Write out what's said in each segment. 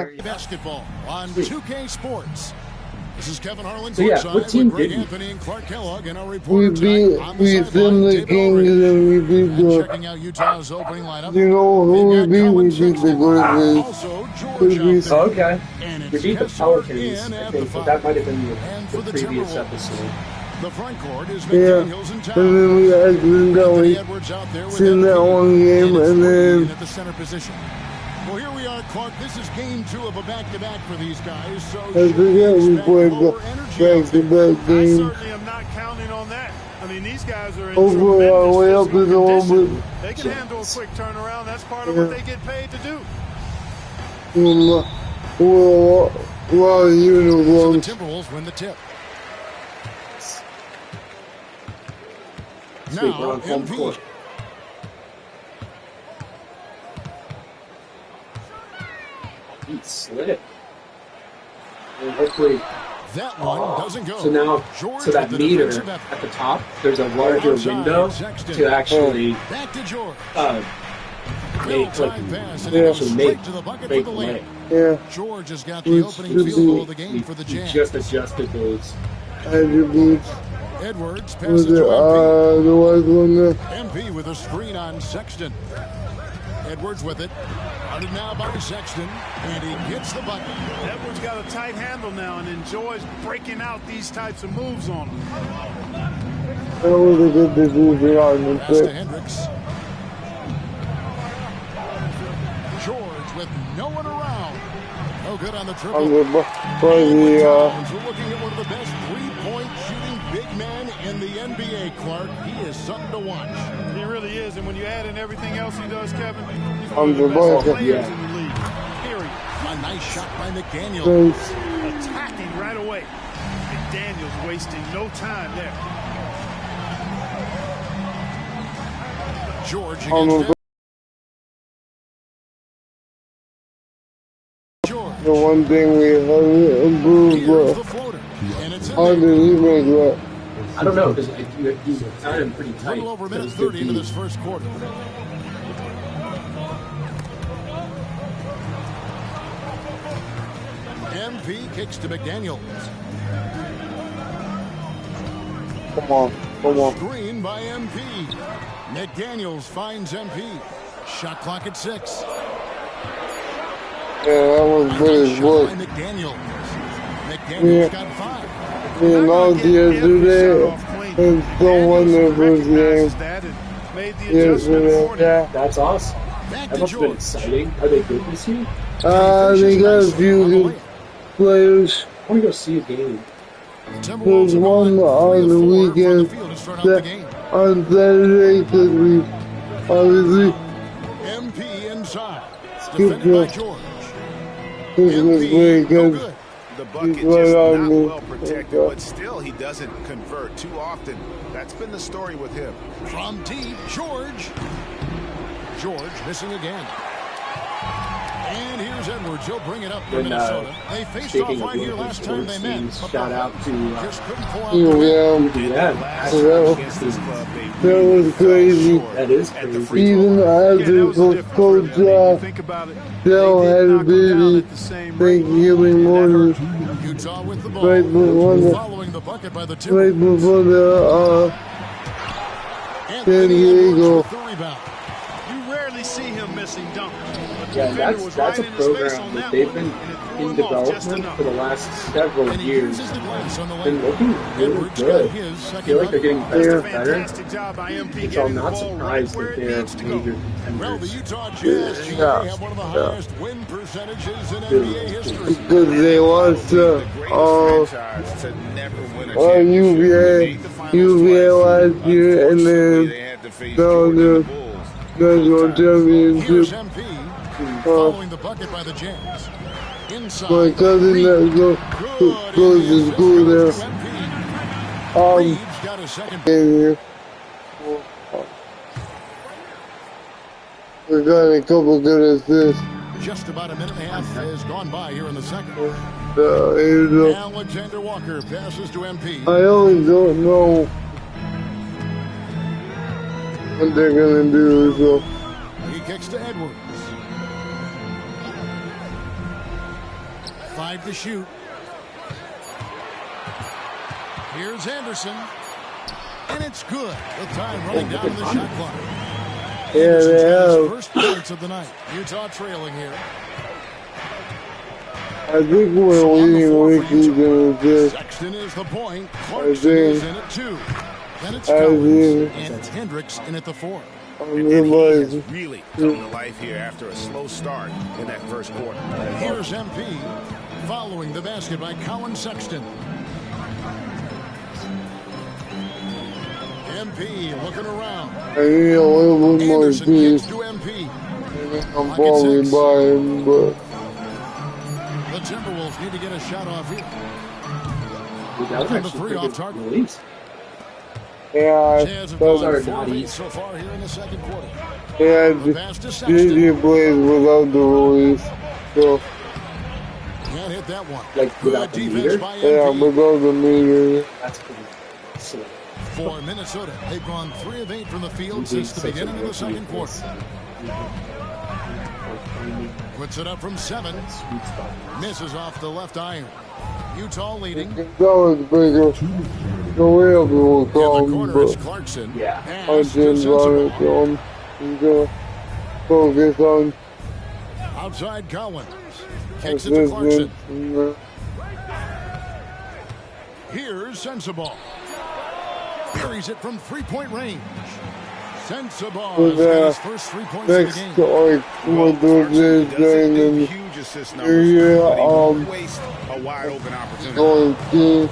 Basketball on 2K Sports. This is Kevin Harlan. So yeah, what team did you? Anthony and Clark Kellogg and our We reporter beat the Kings and we beat the. checking out Utah's opening lineup. You know who we beat? We beat the Grizzlies. Also, George out there. Oh, okay. And We it's beat the Kessler Pelicans, in I at think, the but five. that might have been And the for the previous Timberwolves, episode. the front court is Yeah, McDaniels and and Towns. then we actually got Anthony we Edwards out there with seen that MP. one game, it's and Green then at the center position. Well, here we are, Clark. This is game 2 of a back-to-back for these guys. So I forget we played the back-to-back I game. certainly am not counting on that. I mean, these guys are in Hopefully our way up tremendous is the one physical with condition. They can handle a quick turnaround. That's part of what they get paid to do. a lot of So the uniforms. Timberwolves win the tip. Sweet, we're Now, on home MP. court. He slid. And hopefully, That one doesn't go. so now, George so that with the meter defensive effort. at the top, there's a larger Outside, window Sexton. to actually Back to George. make like Time pass, and Yeah. it goes actually straight make to the bucket for make the play. lead. Yeah, George has got We the opening should field be- goal of the game We for the we Jazz. just adjusted those. attributes. Edwards Was passes it to MP. the white one there? MP with a screen on Sexton. Edwards with it. Guarded now by Sexton, and he gets the bucket. Edwards got a tight handle now and enjoys breaking out these types of moves on him. That was a good decision on the Pass to pick. Hendricks. George with no one around. No good on the triple. On the And the Towns, we're looking at one of the best three-point shooting big men in the NBA, Clark. He is something to watch. He really is, and when you add in everything else he does, Kevin, he's On one of the the best bucket. players Yeah. in the league. Period. A nice shot by McDaniel. Attacking right away. McDaniel's wasting no time there. George on against the George. the one thing we have to improve, Here's the floater. And it's in how there. did he make that? I don't know because you had him pretty A tight. little over a minute Because 30 into the- this first quarter. MP kicks to McDaniels. Come on, come on. Screen by MP. McDaniels finds MP. Shot clock at 6. Yeah, that was pretty Shot good. by McDaniels. McDaniels got 5. You know, yesterday, and someone the first game. Yesterday, yeah. That's awesome. Back That to must have been George. exciting. Are they good this year? They got a few good players. I want to go see a game. Timberwolves There's are one going on 3 the of 4 from the weekend field to start out the that game. on Saturday because we obviously MP inside. It's Good defended by job. George. this was MP, very no good. good. The bucket He's right just on not me. well protected, Okay. but still he doesn't convert too often. That's been the story with him. From deep, George. George missing again. And here's Edwards. He'll bring it up for When, Minnesota. They faced off speaking right of here local last time they sports met. teams, but shout out to just couldn't pull out the win. Yeah, Last So time that was- against this club, they that really was fell crazy. short That is at the crazy. free throw even line. after Coach Think about it. Dell They did had a knock him down busy at the same rate. Thanksgiving morning Utah with the ball. right before the Following the bucket by the right Timberwolves. before the Anthony San Diego. Edwards with the rebound. You rarely see him missing dunkers. But the Yeah, defender was that's right a in his face program on that that they've one, been and it threw in him off just development enough. for the last several And he years. uses the glass on the Been lane. looking really Edwards got good. his I second feel like they're getting bucket. better That's and a better. fantastic job by MP And so I'm getting the not ball right surprised where that it they're needs to go. major Well, the contenders. Utah Jazz GA Yeah. have one of the Yeah. highest win percentages in Dude. NBA history. because they lost The greatest franchise to never win a UVA, championship. UVA last year, and Unfortunately, then they had to face now Jordan the and the Bulls. national Here's championship. MP following the bucket by the Jazz. Inside. My cousin that goes to school there. Reeves got a second. Came here. We got a couple good assists. Just about a minute and a half has gone by here in the second. Here's a, Alexander Walker passes to MP. I always don't know what they're gonna do. So He kicks to Edwards. 5 to shoot. Here's Anderson. And it's good. The time running down to the shot clock. Yeah, they have. First points of the night. Utah trailing here. I think we're leading weekly in this. Sexton is the point. Clarkson is in at 2. Then it's Collins and Hendricks in at the 4. And he has really come to life here after a slow start in that first quarter. Here's MP following the basket by Colin Sexton. MP looking around. I need a little bit more Anderson peace. gets to MP. I'm falling by him, but The Timberwolves need to get a shot off here. That was Number actually 3 pretty off good target. release. yeah, Jazz have that's gone are 4 of 8 naughty. so far here in the second quarter. yeah. The pass to Sexton. JJ plays without the release, so Can't hit that one. Like, Good without the defense meter? by yeah, MP. without the meter. That's pretty sick. For Minnesota, they've gone 3 of 8 from the field He's since the such a beginning of the good second quarter. defense. Puts it up from 7. Sweet spot. Misses off the left iron. Utah leading. That was bigger. The way up will In the come, corner is but Clarkson. Yeah. I Pass to didn't run it, Sensabaugh. so he's gonna focus on Outside Collins. Kicks it to assistance. Clarkson. Here's Sensabaugh. Buries it from 3-point range. Sensabaugh With, has got his first 3 points of the next game. to like what they're Doesn't doing do and huge assist numbers, yeah, but he won't waste a wide open opportunity. going to,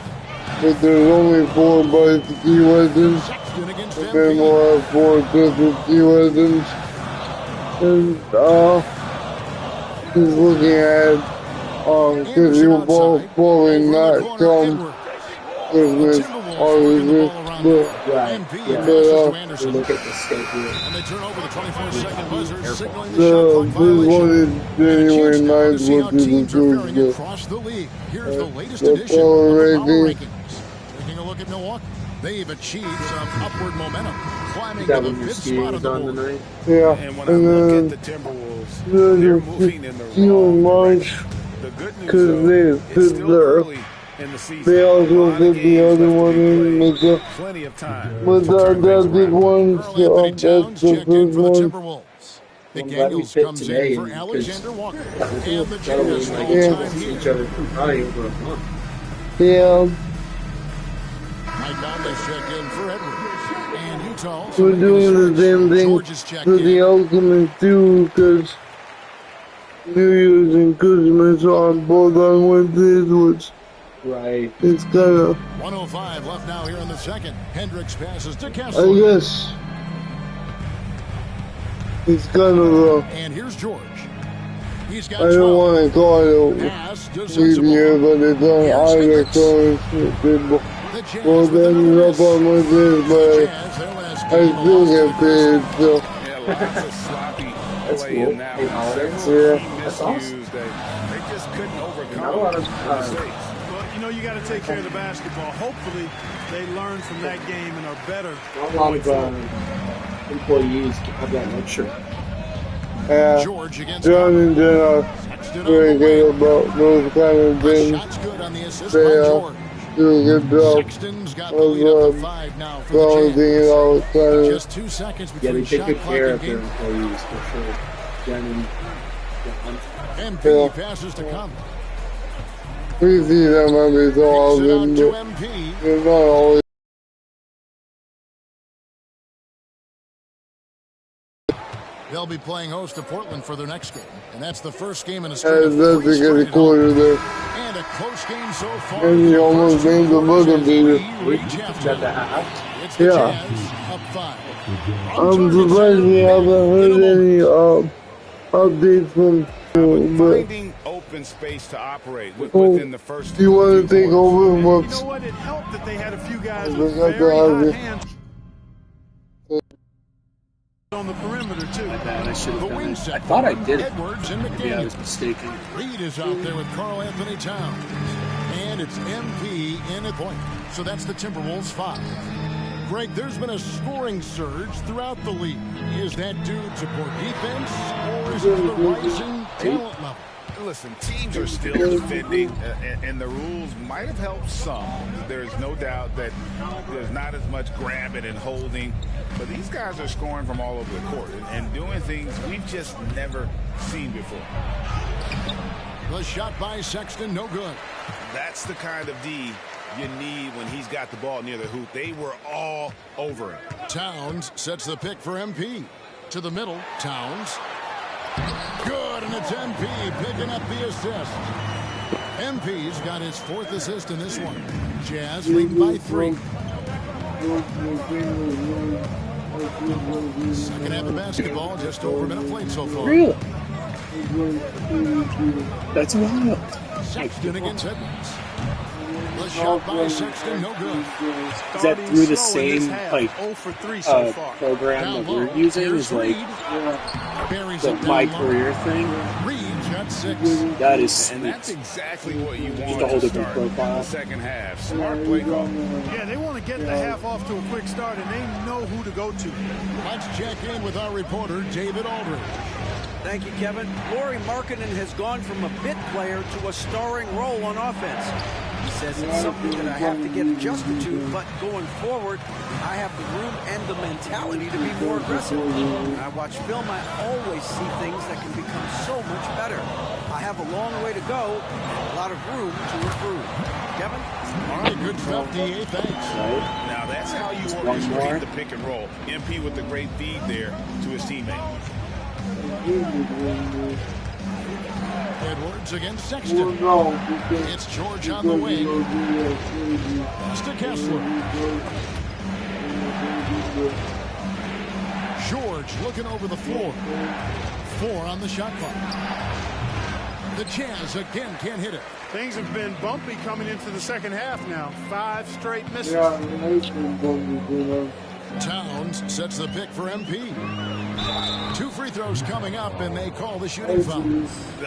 but there's only 4 by the key weapons, Sexton against and then MP. we'll have 4 different key weapons. And he's looking at because you both probably not come Christmas obviously, but Right. MP Yeah. passes to We Anderson. look at the schedule. And they turn over the 24-second buzzer, signaling the the shot this clock violation. one is And a January chance now to 9th, see how which is teams the are faring Tuesday. across the league. Here's the latest the edition power of the Power rankings. Rankings. Taking a look at Milwaukee. They've achieved some upward momentum, climbing That to the when your 5th skiing spot was on on the board. tonight. Yeah, And when I look at the Timberwolves, they're moving in the wrong March direction. The good news, because though, they it's fit still the early in the season. they A also lot of fit the games other left to one be in played. with the Plenty of time. that big one, Earl so Anthony that's Towns the checked in first for the one. Timberwolves. I'm glad we McDaniels fit comes today in for because Alexander Walker. That was And the not Jazz only spend like Yeah. time see here. each other for probably over a month. Yeah, Mike Conley's checked in for Edwards. And Utah also we're making a doing the switch. same thing George is checked to the in. ultimate too, because New Year's and Christmas are both on Wednesdays, which Right. is kind of, 105 left now here in the second. Hendricks passes to I Kessler. guess, it's kind of And here's George. He's got I don't 12. want to call it Pass to preview, Sensabaugh. but it's on either choice. The Jazz Well, with then another up miss. on Wednesdays, The but Jazz, their last I game, still lost to get the Grizzlies. paid, so. Yeah, lots of sloppy That's play cool. in that Hey, one. Holiday. Several Yeah. key That's awesome. miscues that they just couldn't overcome Not a lot of, the mistakes. Well, you know, you got to take care of the basketball. Hopefully, they learn from that game and are better. Not a lot of employees have that luxury. Yeah, George against John and Jen are Sexton on very the good wing. about those kind of The things. shot's good on the assist They by George. do a good job Sexton's got the lead up to 5 now for the balancing it Jazz. out, kind of. Just 2 seconds Yeah, they between take shot good clock care and of their game. employees for sure. Jen and John. MP Yeah. passes to Conley. We see them every so Kicks it out often, to but MP. they're not always. They'll be playing host to Portland for their next game, and that's the first game in a stretch of That's to 3 get a straight quarter there. and a close game so far. And he The almost first 2 made the quarters buzzer as beater. we reach Got halftime. the half. It's the Yeah. Jazz up 5. I'm surprised we haven't heard any updates from you, but Finding open space to operate Oh, within the first do you want few to take quarters. over? You What's know what? It helped that they had a few guys I with forgot to very have hot it. hands on the perimeter, too. I should The have done wing it. set. I thought I did it. Edwards and Maybe I was McDaniels. mistaken. Reed is out there with Karl Anthony Towns. And it's MP in at point. So that's the Timberwolves 5. Greg, there's been a scoring surge throughout the league. Is that due to poor defense, or is it the rising talent level? Listen, teams are still defending, and the rules might have helped some. There's no doubt that there's not as much grabbing and holding, but these guys are scoring from all over the court and doing things we've just never seen before. The shot by Sexton, no good. That's the kind of D you need when he's got the ball near the hoop. They were all over him. Towns sets the pick for MP. To the middle, Towns. Good, and it's MP picking up the assist. MP's got his 4th assist in this one. Jazz lead by 3. Second half of basketball, just over a minute played so far. Really? That's wild. Sexton against Edmonds. The shot by Sexton, no good. Is that through the same like 0 for 3 so far. program that we're using? Is like the My Career thing? Reed's got 6. That is, And that's exactly what you want a whole to different start in profile. the second half. Smart play call. Yeah, they want to get the half off to a quick start, and they know who to go to. Let's check in with our reporter, David Aldridge. Thank you, Kevin. Lauri Markkanen has gone from a bit player to a starring role on offense. He says it's something that I have to get adjusted to, but going forward, I have the room and the mentality to be more aggressive. When I watch film, I always see things that can become so much better. I have a long way to go and a lot of room to improve. Kevin? All right, good stuff, D.A. Thanks. Now that's how you orchestrate the pick and roll. MP with the great feed there to his teammate. Edwards against Sexton. It's George on the wing. Pass to Kessler. George looking over the floor. 4 on the shot clock. The Jazz again can't hit it. Things have been bumpy coming into the second half now. 5 straight misses. Towns sets the pick for MP. 2 free throws coming up, and they call the shooting foul.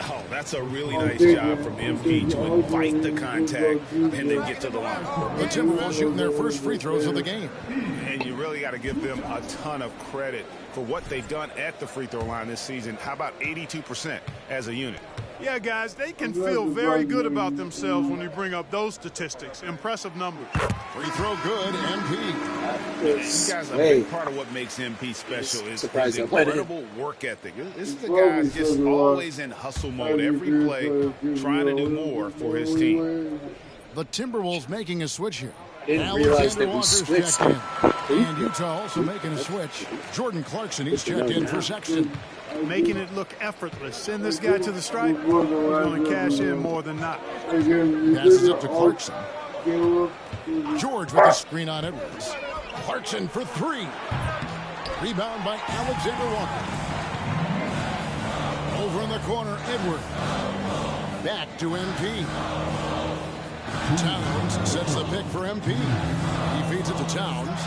Oh, that's a really nice job from MP to invite the contact and then get to the line. The Timberwolves shooting their first free throws of the game. And you really got to give them a ton of credit for what they've done at the free throw line this season. How about 82% as a unit? Yeah, guys, they can feel very good about themselves when you bring up those statistics. Impressive numbers. Free throw good, MP. You guys, a big part of what makes MP special is his incredible work ethic. This is the guy just always in hustle mode every play, trying to do more for his team. The Timberwolves making a switch here. I didn't realize that we Walker's switched. checked in. And Utah also making a switch. Jordan Clarkson, he's checked in for Sexton. Making it look effortless. Send this guy to the stripe. He's going to cash in more than not. Passes it to Clarkson. George with a screen on Edwards. Clarkson for 3. Rebound by Alexander Walker. Over in the corner, Edwards. Back to MP. Towns sets the pick for MP. He feeds it to Towns.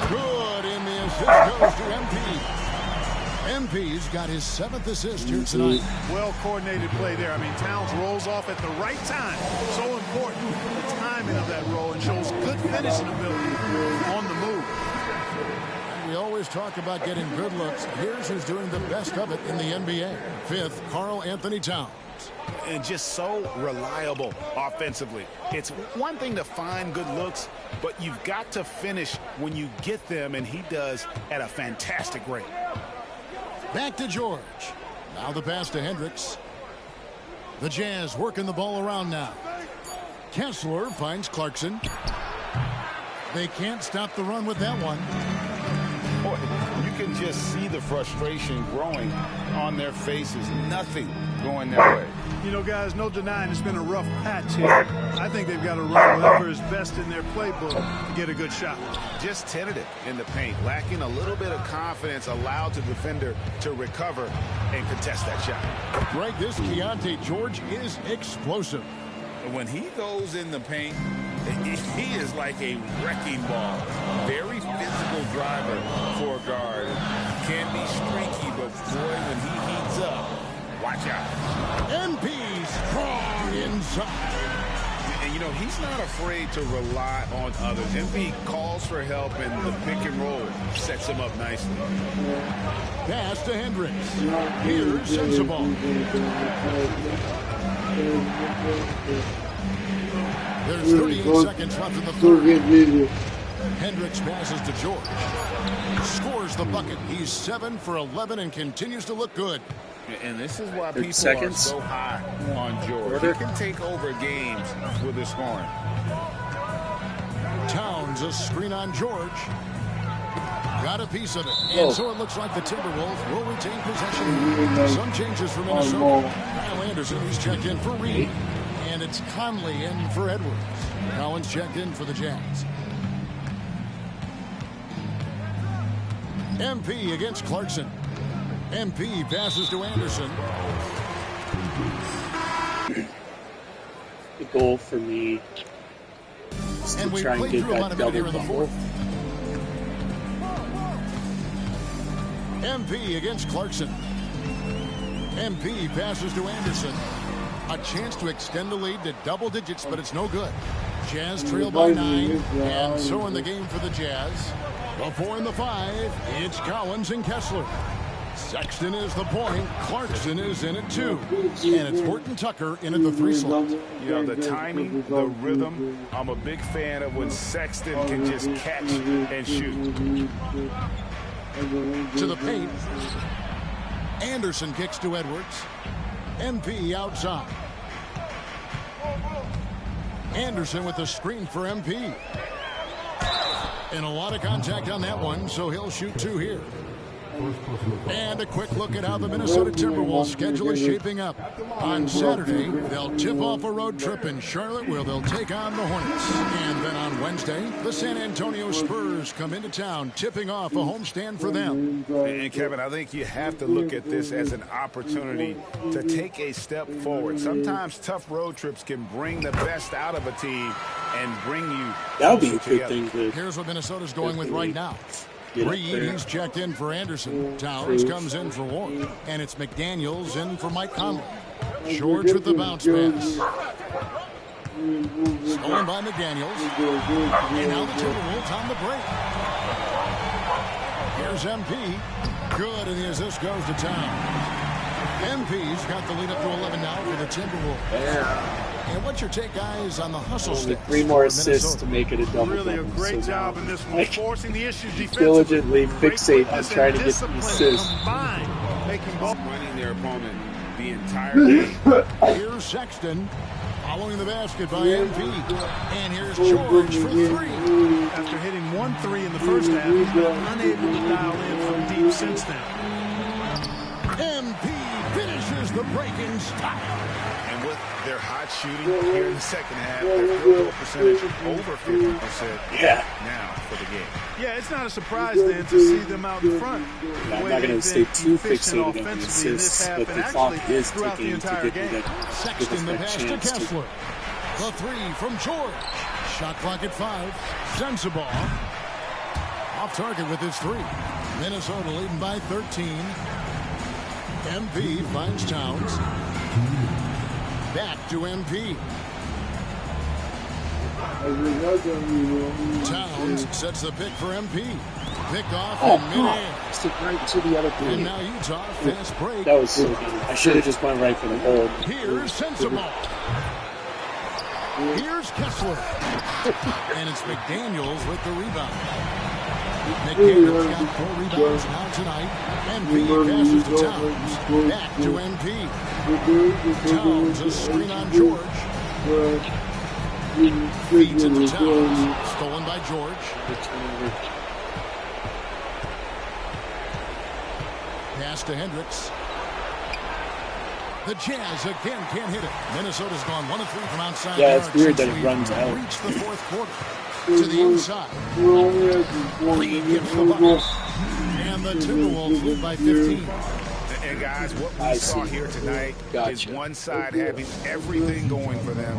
Good, and the assist goes to MP. MP's got his 7th assist here tonight. Well-coordinated play there. I mean, Towns rolls off at the right time. So important, the timing of that roll, and shows good finishing ability on the move. We always talk about getting good looks. Here's who's doing the best of it in the NBA. 5th, Karl Anthony Towns. And just so reliable offensively. It's one thing to find good looks, but you've got to finish when you get them, and he does at a fantastic rate. Back to George. Now the pass to Hendricks. The Jazz working the ball around now. Kessler finds Clarkson. They can't stop the run with that one. Boy, you can just see the frustration growing on their faces. Nothing going their way. You know, guys, no denying it's been a rough patch here. I think they've got to run whatever is best in their playbook to get a good shot. Just tentative in the paint, lacking a little bit of confidence, allowed the defender to recover and contest that shot. Greg, this Keontae George is explosive. When he goes in the paint, he is like a wrecking ball. Very physical driver for a guard. Can be streaky, but boy, when he heats up, watch out. MP strong inside. And know, he's not afraid to rely on others. MP calls for help, and the pick and roll sets him up nicely. Pass to Hendricks. Here's Sensible. There's 38 seconds left in the third. Hendricks passes to George. Scores the bucket. He's 7 for 11 and continues to look good. And this is why people are so high on George. He can take over games with his scoring. Towns, a screen on George. Got a piece of it. And so it looks like the Timberwolves will retain possession. Some changes for Minnesota. Kyle Anderson, he's checked in for Reed. And it's Conley in for Edwards. Collins checked in for the Jazz. MP against Clarkson. MP passes to Anderson. The goal for me is to try and get that double bubble. MP against Clarkson. MP passes to Anderson. A chance to extend the lead to double digits, but it's no good. Jazz trail by 9, and so in the game for the Jazz. The 4 and the 5, it's Collins and Kessler. Sexton is the point. Clarkson is in at 2. And it's Horton Tucker in at the 3 slot. You know, the timing, the rhythm, I'm a big fan of when Sexton can just catch and shoot. To the paint. Anderson kicks to Edwards. MP outside. Anderson with the screen for MP. And a lot of contact on that one, so he'll shoot 2 here. And a quick look at how the Minnesota Timberwolves schedule is shaping up. On Saturday, they'll tip off a road trip in Charlotte where they'll take on the Hornets. And then on Wednesday, the San Antonio Spurs come into town, tipping off a homestand for them. And Kevin, I think you have to look at this as an opportunity to take a step forward. Sometimes tough road trips can bring the best out of a team and bring you. That would be a good thing to. Here's what Minnesota's going with right now. Reed, he's checked in for Anderson. Towns comes in for Ward. And it's McDaniels in for Mike Conley. George with the bounce pass. Stolen by McDaniels. And now the Timberwolves on the break. Here's MP. Good, and the assist goes to Towns. MP's got the lead up to 11 now for the Timberwolves. Yeah. And what's your take, guys, on the hustle Only stats? 3 more assists to make it a double. Really a great job in this one, forcing the issues defensively. Diligently fixate on trying to get the assist. Making ball running their opponent the entire game. Here's Sexton following the basket by MP. And here's George for 3. After hitting 1 3 in the first half, he's been unable to dial in from deep since then. MP finishes the break-in stop. And with their hot shooting here in the second half, their field goal percentage over 50%. Now for the game. Yeah, it's not a surprise then to see them out in front. I'm not going to stay too fixated on the assists, but the clock is ticking to get that. Sexton the pass to Kessler. The 3 from George. Shot clock at 5. Sensible. Off target with his 3. Minnesota leading by 13. MP finds Towns. Back to MP. Towns sets the pick for MP. Picked off in mid-air. Stick right to the other And point. now Utah, fast break. That was so good. I should have just went right for the hole. Here's Sensible. Here's Kessler. And it's McDaniels with the rebound. McDaniels got 4 rebounds now tonight. MP passes to Towns. Back to MP. Towns, a screen on George. Feeds it to Towns. Stolen by George. Pass to Hendricks. The Jazz again can't hit it. Minnesota's gone 1 of 3 from outside. Yeah, it's weird that it runs out. Reached the 4th quarter. To the inside. Reed gets the bucket. And the Timberwolves lead by 15. And guys, what we saw here tonight is one side having everything going for them.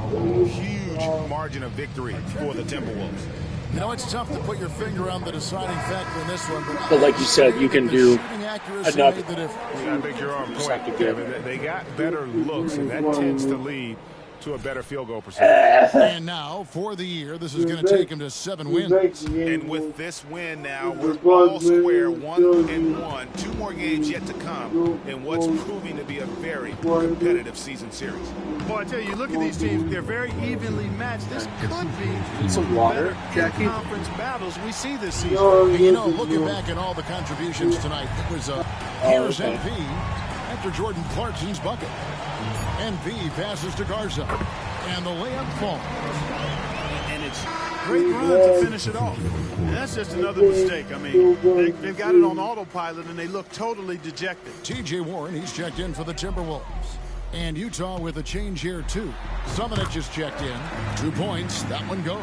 Huge margin of victory for the Timberwolves. You know, it's tough to put your finger on the deciding factor in this one. But like you said, you can do enough. I think you're on point, Kevin. They got better looks, and that tends to lead to a better field goal percentage. And now, for the year, this is going to take him to 7 wins. And with this win now, we're all square 1-1. 2 more games yet to come in what's proving to be a very competitive season series. Boy, I tell you, look at these teams. They're very evenly matched. This could be some water, Jackie. Conference battles we see this season. You know, looking back at all the contributions tonight, it was here's MP after Jordan Clarkson's bucket. MP passes to Garza, and the layup falls. And it's great run to finish it off. And that's just another mistake. I mean, they've got it on autopilot, and they look totally dejected. T.J. Warren, he's checked in for the Timberwolves. And Utah with a change here, too. Summonich just checked in. 2 points. That one goes.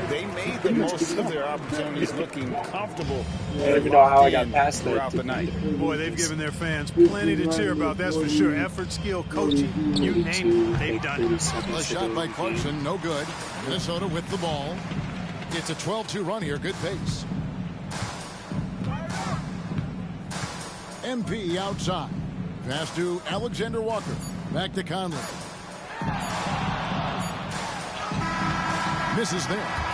They made the most of their opportunities, looking comfortable. I don't even know how I got past throughout the night. Boy, they've given their fans plenty to cheer about, that's for sure. Effort, skill, coaching, you name it, they've done it. A shot by Clarkson, no good. Minnesota with the ball. It's a 12-2 run here, good pace. MP outside. Pass to Alexander Walker. Back to Conley. Misses there.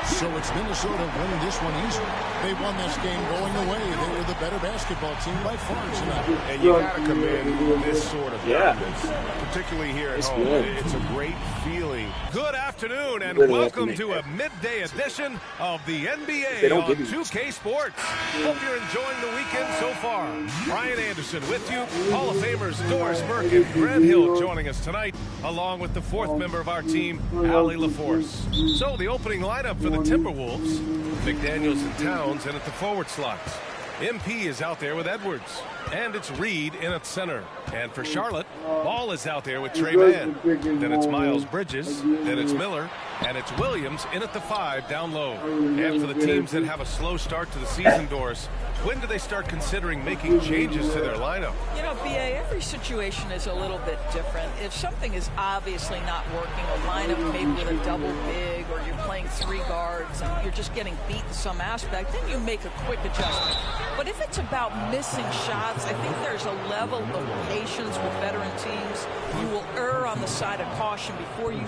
So it's Minnesota winning this one easily. They won this game going away. They were the better basketball team by far tonight. And you got to commend this sort of dominance, particularly here at home. It's a great feeling. Good afternoon and welcome to a midday edition of the NBA on 2K Sports. Hope you're enjoying the weekend so far. Brian Anderson with you. Hall of Famers Doris Burke and Grant Hill joining us tonight, along with the 4th member of our team, Allie LaForce. So the opening lineup for the Timberwolves, McDaniels and Towns in at the forward slots. MP is out there with Edwards, and it's Reed in at center. And for Charlotte, Ball is out there with Trey Mann. Then it's Miles Bridges, then it's Miller, and it's Williams in at the 5 down low. And for the teams that have a slow start to the season, Doris, when do they start considering making changes to their lineup? You know, BA, every situation is a little bit different. If something is obviously not working, a lineup maybe with a double big, or you're playing 3 guards and you're just getting beat in some aspect, then you make a quick adjustment. But if it's about missing shots, I think there's a level of patience with veteran teams. You will err on the side of caution before you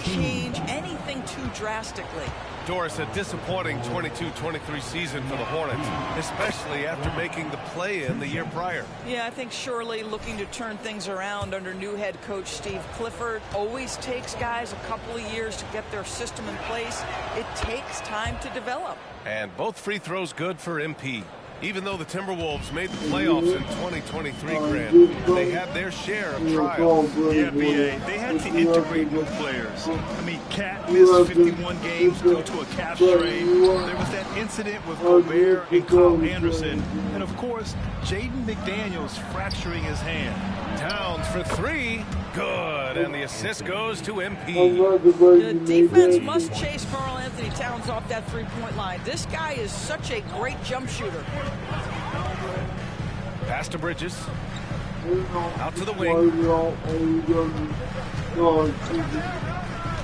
change anything too drastically. Doris, a disappointing 22-23 season for the Hornets, especially after making the play-in the year prior. Yeah, I think surely looking to turn things around under new head coach Steve Clifford. Always takes guys a couple of years to get their system in place. It takes time to develop. And both free throws good for MP. Even though the Timberwolves made the playoffs in 2023, Grant, they had their share of trials. Yeah, BA, they had to integrate new players. I mean, Cat missed 51 games due to a calf strain. There was that incident with Gobert and Kyle Anderson. And, of course, Jaden McDaniels fracturing his hand. Towns for 3. Good. And the assist goes to MP. The defense must chase Karl Anthony Towns off that three-point line. This guy is such a great jump shooter. Pass to Bridges. Out to the wing.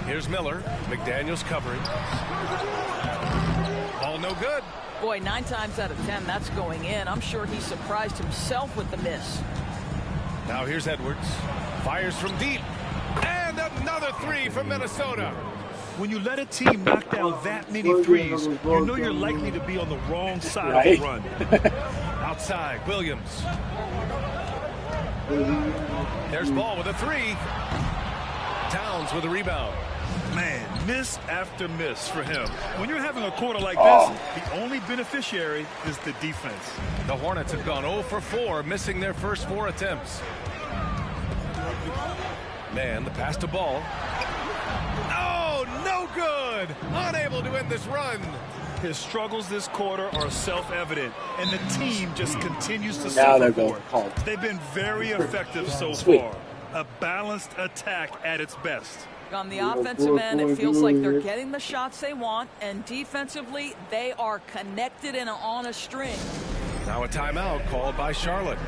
Here's Miller. McDaniels covering. Ball no good. Boy, 9 times out of 10, that's going in. I'm sure he surprised himself with the miss. Now here's Edwards. Fires from deep. And another 3 from Minnesota. When you let a team knock down that many threes, you know you're likely to be on the wrong side of the run. Outside, Williams. There's Ball with a 3. Towns with a rebound. Man, miss after miss for him. When you're having a quarter like this, the only beneficiary is the defense. The Hornets have gone 0 for 4, missing their first 4 attempts. Man, the pass to Ball. Oh, no good! Unable to end this run. His struggles this quarter are self-evident, and the team just continues to suffer for it. They've been very effective so far. A balanced attack at its best. On the offensive end, it feels like they're getting the shots they want, and defensively, they are connected and on a string. Now a timeout called by Charlotte.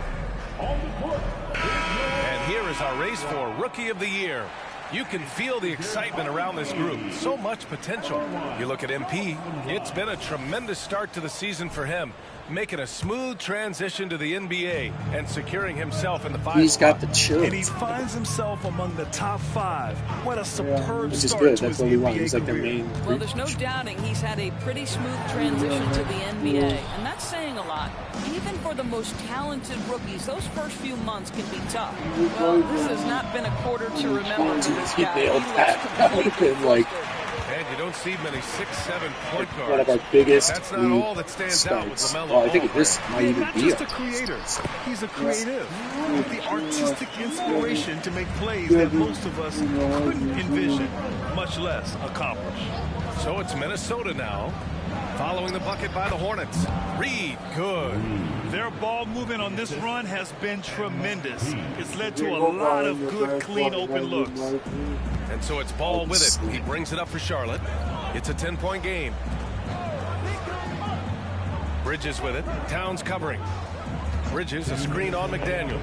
And here is our race for Rookie of the Year. You can feel the excitement around this group. So much potential. You look at MP, it's been a tremendous start to the season for him. making a smooth transition to the NBA and securing himself in the 5 He's spot. got the chills. And he finds himself among the top 5. What a superb Which is start good. to That's his what we want. NBA He's like the career. main. Well, there's no doubting he's had a pretty smooth transition to the NBA, and that's saying a lot. Even for the most talented rookies, those first few months can be tough. Well, this has not been a quarter to remember for this He guy. nailed He that. looks That would have completely been like And you don't see many 6'7" point guards. one of our biggest That's not all that stands out with spikes. LaMelo Well, I think Ball. this might even Not be just a creator. He's a creative with the artistic inspiration to make plays that most of us couldn't envision, much less accomplish. So it's Minnesota now, following the bucket by the Hornets. Reed, good. Their ball movement on this run has been tremendous. It's led to a lot of good, clean, open looks. And so it's Ball with it. He brings it up for Charlotte. It's a 10-point game. Bridges with it. Towns covering. Bridges, a screen on McDaniels.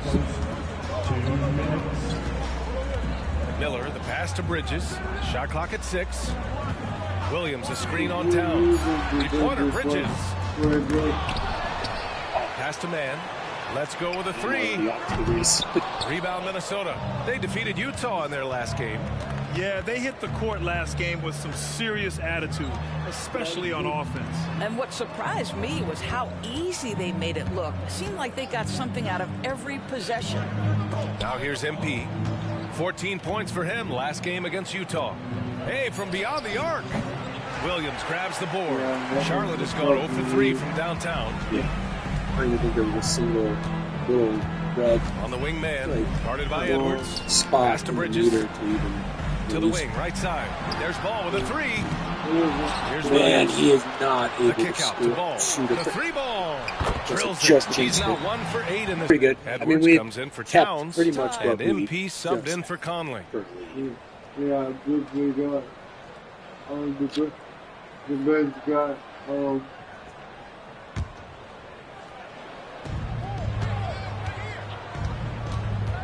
Miller, the pass to Bridges. Shot clock at 6. Williams, a screen on Towns. Three-pointer, Bridges. Pass to Man. Let's go with a 3. Rebound, Minnesota. They defeated Utah in their last game. Yeah, they hit the court last game with some serious attitude, especially on offense. And what surprised me was how easy they made it look. It seemed like they got something out of every possession. Now here's MP. 14 points for him last game against Utah. Hey, from beyond the arc. Williams grabs the board. Charlotte has gone 0 for 3 from downtown. Yeah. I don't even think there was a single little red On the wing man, guarded by Edwards. spot Pass to Bridges. To the notice. wing, right side. There's Ball with a 3. Here's Man, Williams. he is not The able kick out to Ball. shoot The it. 3 ball. Drills just it. He's jinxed now it. 1 for 8 in this. Pretty good. I Edwards mean, we comes in for kept Towns. pretty much And what we MP subbed just in for Conley. Yeah, good we got. The best guy.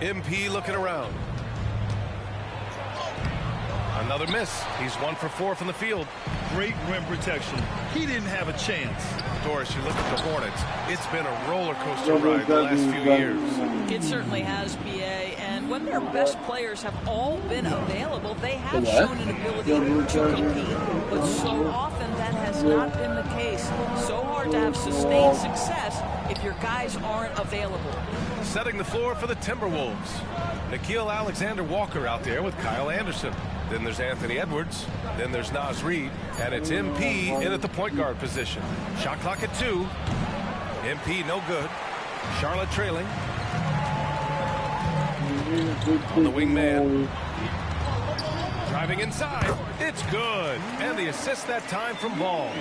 MP looking around. Another miss. He's 1 for 4 from the field. Great rim protection. He didn't have a chance. Doris, you look at the Hornets. It's been a roller coaster ride the last few years. It certainly has, BA. And when their best players have all been available, they have shown an ability to compete. But so often that has not been the case. So hard to have sustained success if your guys aren't available. Setting the floor for the Timberwolves. Nickeil Alexander-Walker out there with Kyle Anderson. Then there's Anthony Edwards. Then there's Naz Reid. And it's MP in at the point guard position. Shot clock at 2. MP no good. Charlotte trailing. On the wing man. Driving inside. It's good. And the assist that time from Ball.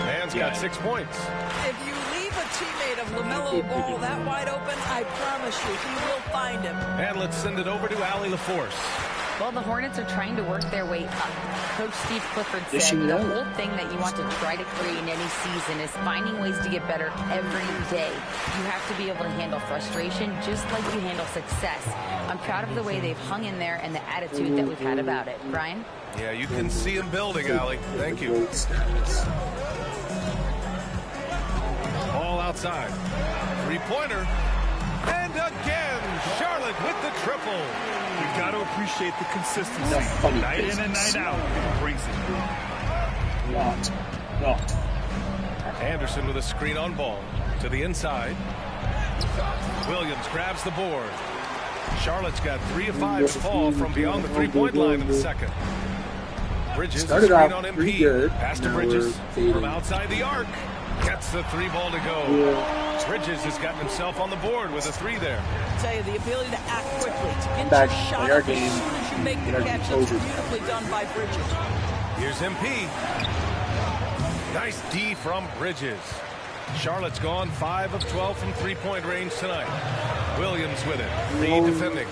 Man's got 6 points. If you leave a teammate of LaMelo Ball that wide open, I promise you, he will find him. And let's send it over to Allie LaForce. Well, the Hornets are trying to work their way up. Coach Steve Clifford said the whole thing that you want to try to create in any season is finding ways to get better every day. You have to be able to handle frustration just like you handle success. I'm proud of the way they've hung in there and the attitude that we've had about it. Brian? Yeah, you can see him building, Allie. Thank you. Ball outside. Three-pointer. And again, Charlotte with the triple. You got to appreciate the consistency. Night in and night out, it brings it. Not. Anderson with a screen on Ball. To the inside. Williams grabs the board. Charlotte's got 3 of 5 to fall from beyond the three-point line in the second. Bridges, Started screen off on pretty MP. good. Pass to Now Bridges we're from outside the arc. Gets the 3 ball to go. Bridges has gotten himself on the board with a 3 there. I tell you, the ability to act quickly, to get Back, your shot play our up game, as soon as you make the get our catch. That's composure. beautifully done by Bridges. Here's MP. Nice D from Bridges. Charlotte's gone 5 of 12 from three-point range tonight. Williams with it. Reed defending.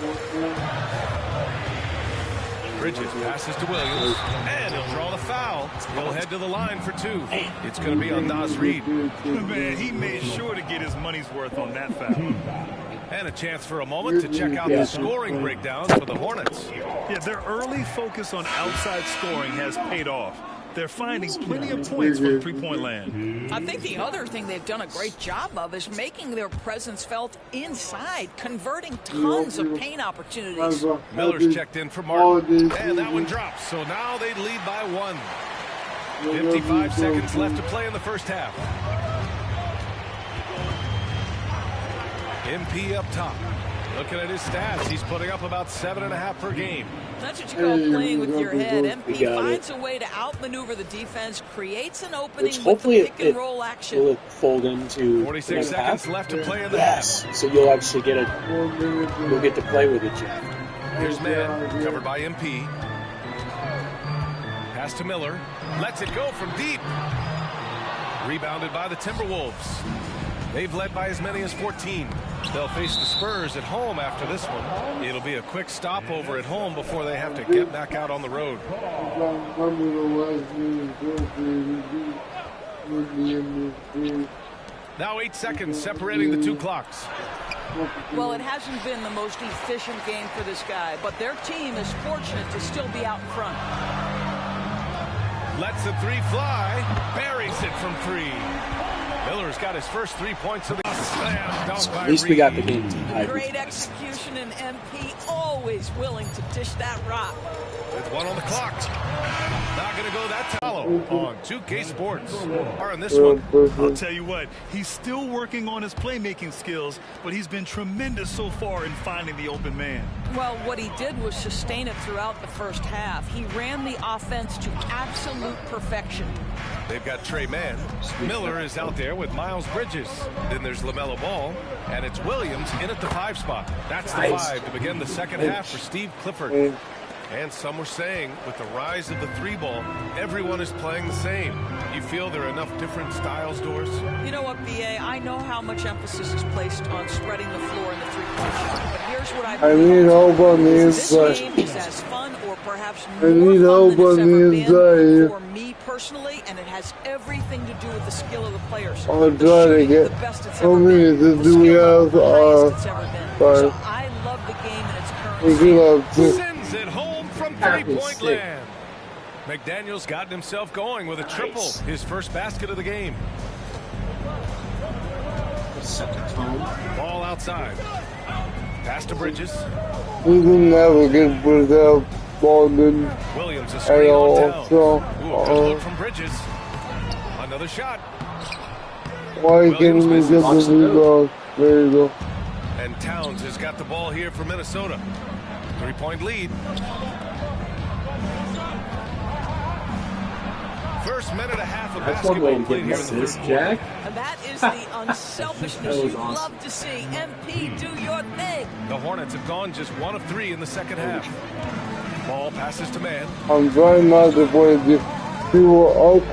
Bridges passes to Williams, and he'll draw the foul. He'll head to the line for 2. It's going to be on Naz Reid. Man, he made sure to get his money's worth on that foul. And a chance for a moment to check out the scoring breakdowns for the Hornets. Yeah, their early focus on outside scoring has paid off. They're finding plenty of points from three-point land. I think the other thing they've done a great job of is making their presence felt inside, converting tons of paint opportunities. Miller's checked in for Martin, and that one drops. So now they lead by 1. 55 seconds left to play in the first half. MP up top. Looking at his stats, he's putting up about 7.5 per game. That's what you call playing with your head. MP finds a way to outmaneuver the defense, creates an opening with the pick-and-roll action. Will fold into 46 seconds left to play in the half. So you'll actually get you'll get to play with it, Jeff. Here's man, covered by MP. Pass to Miller. Lets it go from deep. Rebounded by the Timberwolves. They've led by as many as 14. They'll face the Spurs at home after this one. It'll be a quick stopover at home before they have to get back out on the road. Now 8 seconds separating the two clocks. Well, it hasn't been the most efficient game for this guy, but their team is fortunate to still be out in front. Lets the three fly. Buries it from 3. Miller's got his first 3 points of the slam dunk by At least we got the game. Great execution, and MP always willing to dish that rock. With 1 on the clock. Not going to go that follow on 2K Sports. On this one. I'll tell you what, he's still working on his playmaking skills, but he's been tremendous so far in finding the open man. Well, what he did was sustain it throughout the first half. He ran the offense to absolute perfection. They've got Trey Mann. Miller is out there with Miles Bridges. Then there's LaMelo Ball, and it's Williams in at the 5 spot. That's the 5 to begin the second half for Steve Clifford. And some were saying, with the rise of the 3-ball, everyone is playing the same. You feel there are enough different styles, Doris? You know what, B.A.? I know how much emphasis is placed on spreading the floor in the 3-point shot, but here's what I believe. This game is as fun or perhaps more fun than it's ever been for me personally, and it has everything to do with the skill of the players. I'm trying to get how many do we have? So I love the game in its current state. Sends it home from 3-point land. McDaniel's gotten himself going with a triple, his first basket of the game. Ball outside. Pass to Bridges. We can never get without Baldwin. Williams a screen on Towns. Good look from Bridges. Another shot. Why can't we get the rebound? There you go. And Towns has got the ball here for Minnesota. 3-point lead. First minute and a half of basketball played here in the third Jack. And that is the unselfishness you love to see. MP, do your thing. The Hornets have gone just 1 of 3 in the second half. Ball passes to Mann. I'm trying not to play the people up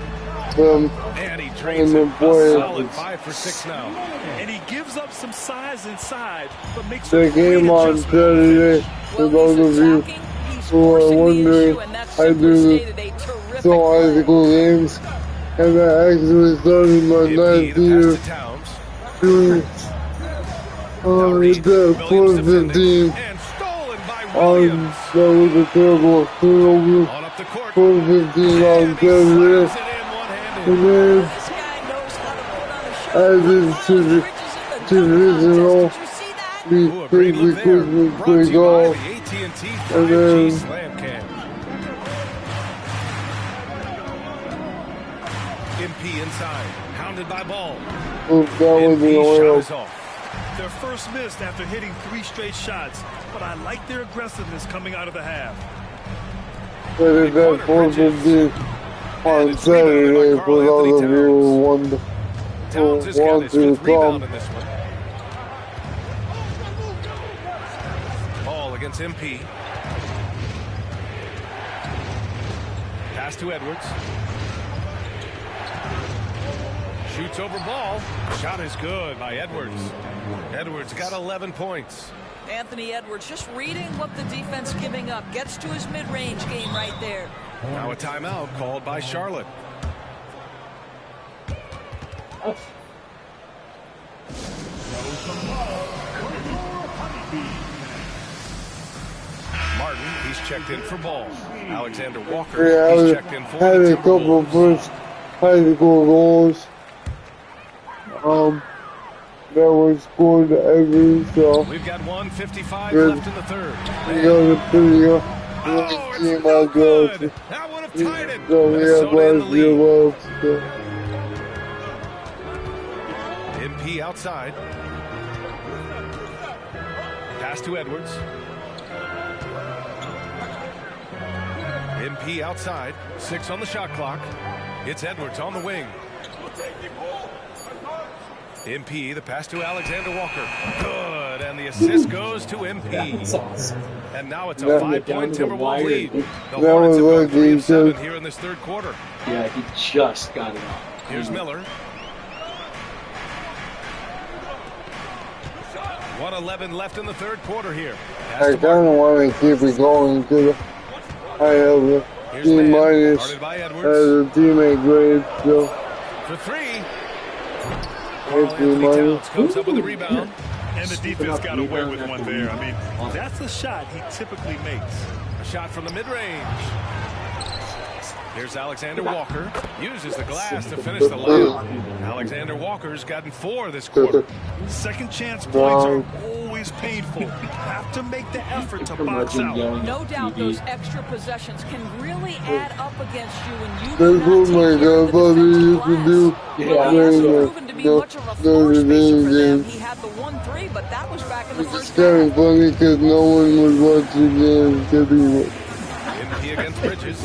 them. And he drains him. A solid 5 for 6 now. And he gives up some size inside, but makes the game on Saturday. For those of you who are wondering, I do so high school games, and I actually started my 9th year doing the 415 that was a terrible turnover. 415 on Saturday, and then I did divisional. We take the Christmas break off, and then MP inside, hounded by Ball. That was the oil. Their first miss after hitting 3 straight shots, but I like their aggressiveness coming out of the half. But it's that 415 on Saturday for those of you who want to come. Ball against MP. Pass to Edwards. Shoots over Ball. Shot is good by Edwards. Edwards got 11 points. Anthony Edwards just reading what the defense giving up. Gets to his mid-range game right there. Now a timeout called by Charlotte. Martin, he's checked in for Ball. Alexander Walker, he's checked in for had the a couple Timberwolves. first high school goals. That was scored every so. We've got 1:55 left in the third. We got a pretty good team out good. That would have tied it. So we have last year left. So. MP outside. Pass to Edwards. MP outside. 6 on the shot clock. It's Edwards on the wing. MP, the pass to Alexander Walker. Good, and the assist goes to MP. And now it's a 5-point Timberwolves lead. The Hornets have gone 3 of 7 here in this third quarter. Yeah, he just got it off. Here's Miller. 1:11 left in the third quarter here. I kind of want to keep it going because I have a C- as a teammate grade. So. For 3. Anthony Towns comes up with a rebound. And the defense got away with one there. I mean, that's a shot he typically makes. A shot from the mid-range. Here's Alexander Walker. Uses the glass to finish the layup. Alexander Walker's gotten 4 this quarter. Second chance points are always painful. Have to make the effort to box out. No doubt those extra possessions can really add up against you when you That's what my grandfather used to do. Well, he hasn't proven to be much of a floor spacer for them. He had the 1-3, but that was back in the first It's kind of funny because no one was watching games except he was. MP against Bridges.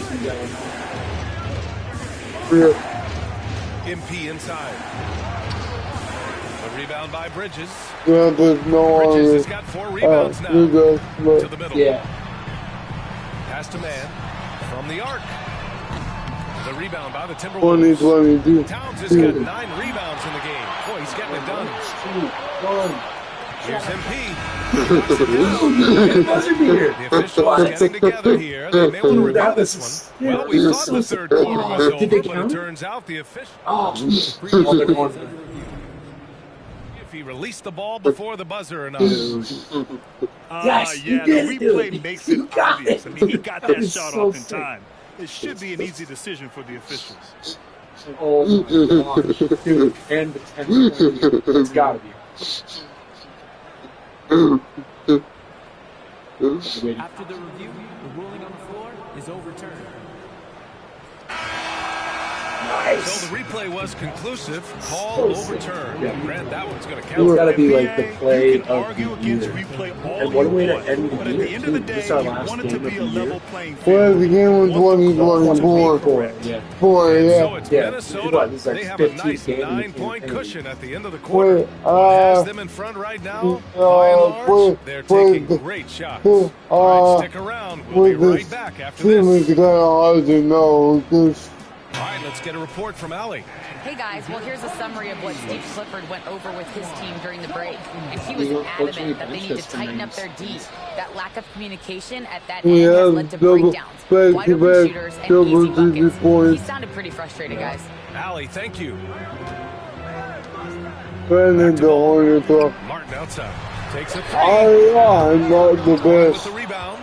MP inside. The rebound by Bridges. Yeah, but no Bridges has got 4 rebounds now. To the middle. Yeah. Pass to man from the arc. The rebound by the Timberwolves. 2022. Towns has got 9 rebounds in the game. Boy, he's getting it done. Here's MP. The officials getting together here. They may want to review this one. Well, we thought the third quarter was over, but it turns out the officials. If he released the ball before the buzzer or not. Yes, yeah, the replay makes it obvious. I mean, he got that shot off in time. It should be an easy decision for the officials. Oh my gosh. Dude, and the 10 it's gotta be. After the review, the ruling on the floor is overturned. Nice. So the replay was conclusive. Call overturned. Yeah. Grant, that one's going to count. It's got to be like the play you can of argue the against year. replay all And you what a way to want, end the but at the year, end too. of the This day, is our you last want it to game be of a the year. level playing Well, field. the game was 2024. Yeah. 4, So yeah. it's Yeah. Minnesota. What, this is like They have a 15th nice game in the 9-point campaign. cushion at the end of the quarter. Wait, What has them in front right now, by and large, they're taking great shots. All right, stick around. We'll be right back after Team is this. kind of hard to know because All right, let's get a report from Allie. Hey guys, well here's a summary of what Steve Clifford went over with his team during the break. And he was adamant that they need to tighten up their D. That lack of communication at that end has led to breakdowns, wide open shooters, and easy buckets. He sounded pretty frustrated, guys. Allie, thank you. Brandon the Hornets are. Martin outside. Takes a 3. I'm not the With best. the rebound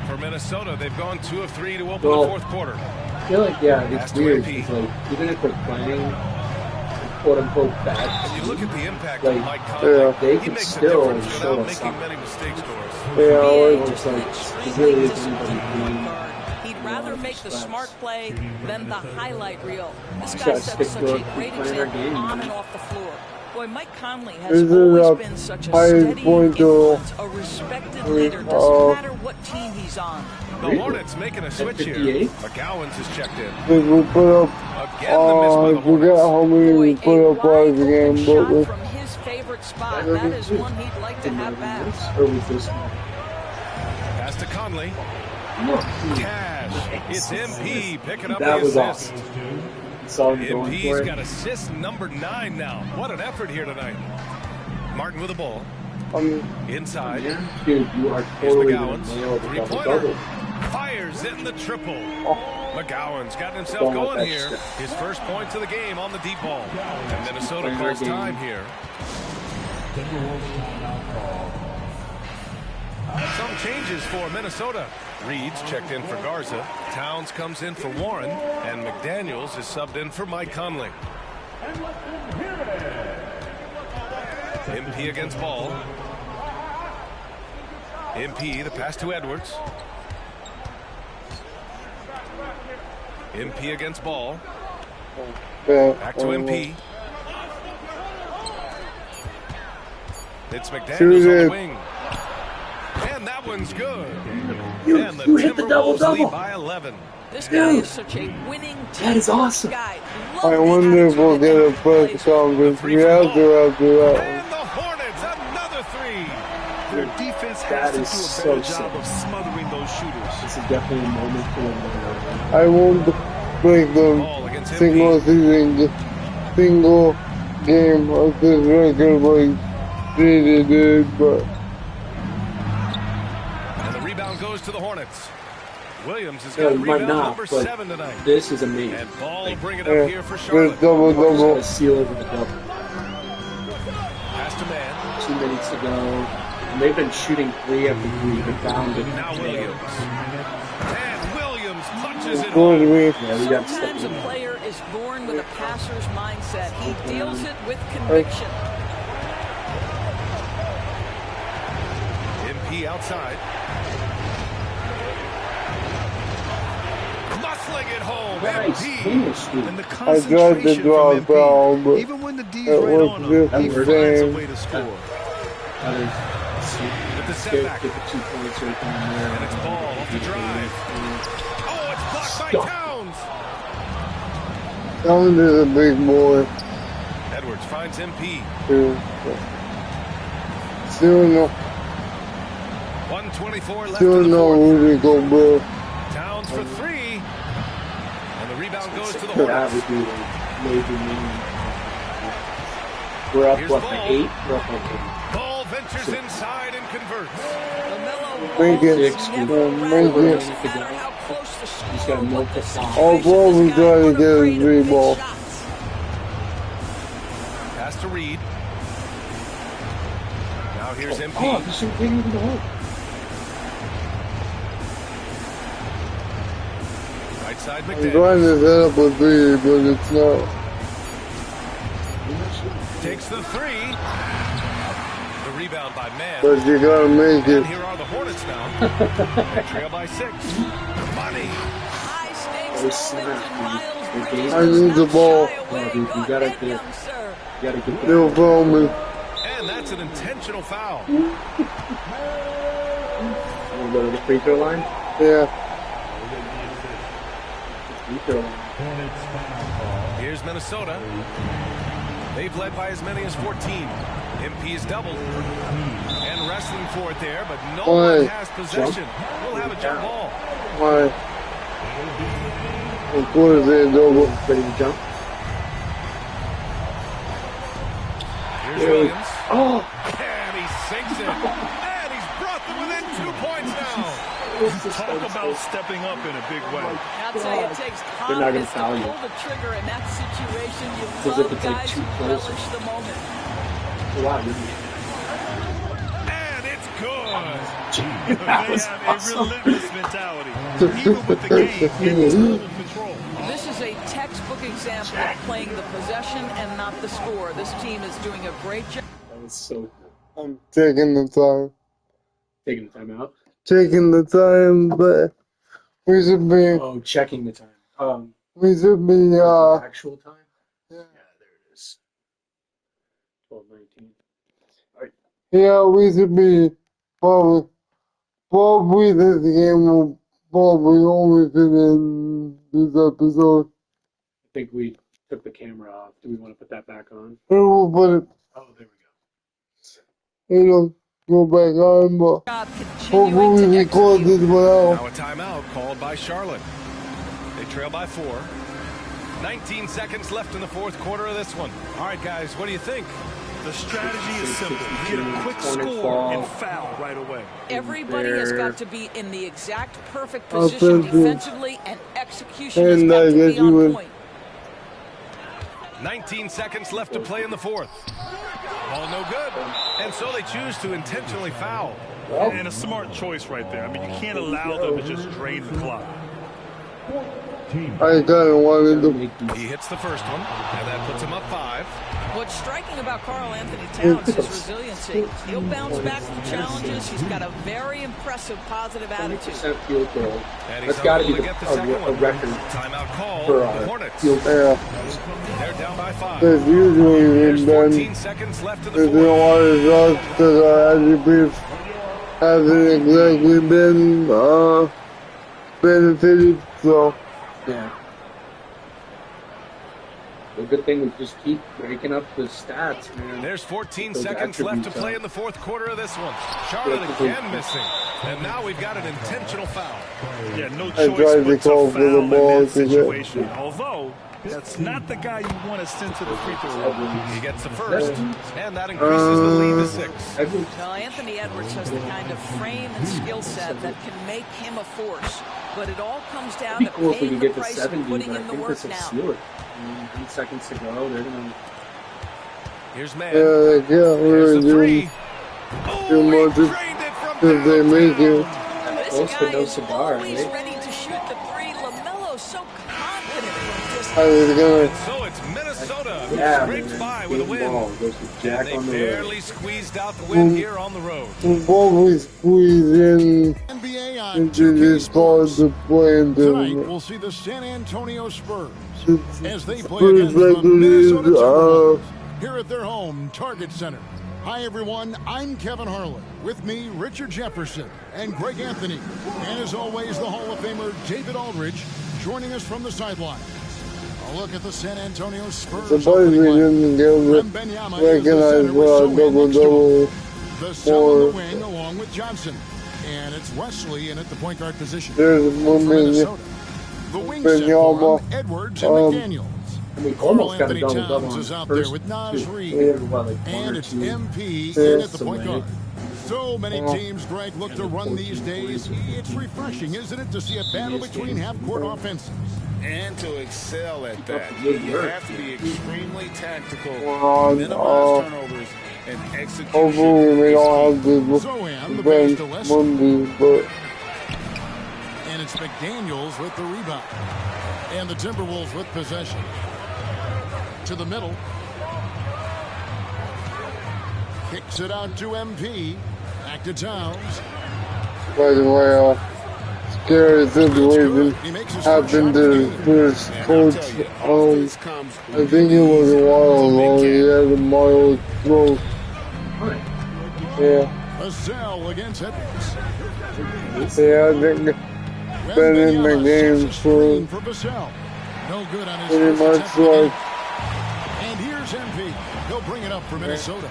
for Minnesota. They've gone 2 of 3 to open the fourth quarter. I feel like, yeah, it's weird. It's like, even if they're playing quote-unquote bad, When you look at the impact like, of Mike Conley, they he can makes a still difference show without us making something. many mistakes, Doris. Yeah, It's like, it really isn't anybody playing. He'd rather make the smart play than the highlight reel. This Just guy gotta sets stick such to a it, great keep playing our example game, on man. and off the floor. Boy, Mike Conley has This is always a been such a highest steady point total. influence, a respected leader. Doesn't matter what team he's on. The Hornets making a switch here. 58? McGowan's is checked in. If we put up, Again, the miss by I the forgot Hornets. how many we Boy, put a up last wide game, open but shot we from his favorite spot. That is one he'd like to have back. Or was this one? Pass to Conley. Cash. It's MP picking up That the was assist. awesome. Saw him going MP's for it. got assist number 9 now. What an effort here tonight. Martin with the ball. Inside. Dude, you are Here's totally going to McGowan's. nail the Three-pointer. double-double. Fires it in the triple. McGowan's got himself Going going with here. extra. His first points of the game on the deep ball. And Minnesota calls time here. Some changes for Minnesota. Reed's checked in for Garza. Towns comes in for Warren. And McDaniels is subbed in for Mike Conley. MP against Ball. MP, the pass to Edwards. MP against Ball. Back to MP. It's McDaniels on the wing. And that one's good. And the Timberwolves lead by 11. This guy is such a winning team. That is awesome. I wonder if we'll get a press conference. We have to after that. And the Hornets, another three. Their defense has to do a better job of smothering those shooters. This is definitely a moment for them. I won't break them single game of this record like they did, but. And the rebound goes to the Hornets. Williams has got rebound number 7 tonight. This is amazing. And Ball will bring it up here for Charlotte. Double. A seal over the double. Pass to man. 2 minutes to go. And they've been shooting 3 after 3. They're down to now Williams. And Williams punches it home. Yeah, we got Sometimes a player is born with a passer's mindset. He deals it with conviction. MP outside. Muscling it home. MP. And the I tried to draw a foul, but even when the D's right on him, he finds a way to score. With the setback. Get the 2 points right there. And it's Ball off the drive. Oh, it's blocked by Towns. Towns is a big boy. Edwards finds MP. Still no. 1:24 left Still in the no fourth. who to go, bro. Towns for 3. And the rebound goes to the That Hornets. would be like major meaning. We're up, Here's what, Ball. by 8? We're up by 8. Ball ventures inside and converts. Make it. Make it. He's got to milk the side. All ball we try to get is 3 ball. Pass to Reed. Now here's MP. Oh, he should get even the hole. Right side I'm McDaniels. trying to set up a 3, but it's not. Takes the 3. The rebound by Mann. But you gotta make it. And here are the Hornets now. They trail by 6. Money. I need the ball. Yeah, dude, you gotta get the They'll foul me. And that's an intentional foul. You go to the free throw line? Yeah. Free throw line. Here's Minnesota. They've led by as many as 14. MP is doubled. And wrestling for it there, but no one has possession. We'll have a jump ball. Why? Of course they double. Ready to jump? Here's Williams. Oh! And he sinks it. And he's brought them within 2 points now. Talk about stepping up in a big way. I'd say it takes They're not gonna confidence to foul you. pull the trigger in that situation. You Because if love it's like guys too who close. relish the moment. Wow, And it's good. They have a relentless mentality. Even with the game in total control. This is a textbook example of playing the possession and not the score. This team is doing a great job. that was so cool. I'm taking the time. Taking the time out? Taking the time, but we should be. Oh, checking the time. We should be. Actual time? Yeah, there it is. 12:19. Alright. Yeah, we should be. Probably this game will probably only fit in this episode. I think we took the camera off. Do we want to put that back on? We will put it. Oh, there we go. It'll go back on, but hopefully we record this one out. Now a timeout called by Charlotte. They trail by 4. 19 seconds left in the fourth quarter of this one. All right, guys, what do you think? The strategy is simple. Get a quick score and foul right away. Everybody has got to be in the exact perfect position defensively, and execution has And got I to guess be you on would. point. 19 seconds left to play in the fourth. Ball no good. And so they choose to intentionally foul. And a smart choice right there. I mean, you can't allow them to just drain the clock. I kind of wanted to. He hits the first one, and that puts him up 5. What's striking about Karl Anthony Towns is resiliency. He'll bounce back from challenges. He's got a very impressive, positive attitude. Field goal. And That's he's got to be a record timeout call for the Hornets. They're down by 5. There's usually been 14 seconds left in the there's been a lot of shots because our attributes hasn't exactly been benefited. So yeah. The good thing is just keep breaking up the stats, man. There's 14 seconds left to play in the fourth quarter of this one. Charlotte again missing. And now we've got an intentional foul. Yeah, no choice but to foul in that situation. Although, that's not the guy you want to send to the free throw line. He gets the first, and that increases the lead to 6. Well, Anthony Edwards has the kind of frame and skill set that can make him a force. But it all comes down to paying the price and putting in the work now. 8 seconds to go. They're gonna. Here's man. they can't really do too much if they make it. Close but no cigar, right? Ready to shoot the 3. LaMelo's so confident from distance. I was gonna. So it's Minnesota who scrapes by with a win. And they barely squeezed out the win here on the road. Probably squeeze in NBA on into this card to play into. Tonight, we'll see the San Antonio Spurs as they play against the Minnesota Timberwolves here at their home Target Center. Hi, everyone. I'm Kevin Harlan. With me, Richard Jefferson and Greg Anthony. And as always, the Hall of Famer David Aldridge joining us from the sideline. A look at the San Antonio Spurs. Surprisingly, didn't get recognized for a double-double. The cell on the wing along with Johnson. And it's Wesley in at the point guard position. There's one Minnesota. The wing set for him, Edwards and McDaniels. We almost got a Anthony double-double Towns on is the out there first with Naz two. Reid. And it's MP in at the point guard. So many teams, Greg, look to run these days. It's refreshing, isn't it, to see a battle between half-court offenses. And to excel at that, you have to be extremely tactical, minimize turnovers, and execute. Hopefully we don't have to defend Monday, but... And it's McDaniels with the rebound. And the Timberwolves with possession. To the middle. Kicks it out to MP. Back to Towns. By the way, scary situation happened to his coach. I think it was a while ago. He had a mild throat. Yeah. Vassell against Edwards. Yeah, I think been in the game for no good on his pretty much like. And here's MP. He'll bring it up for Minnesota.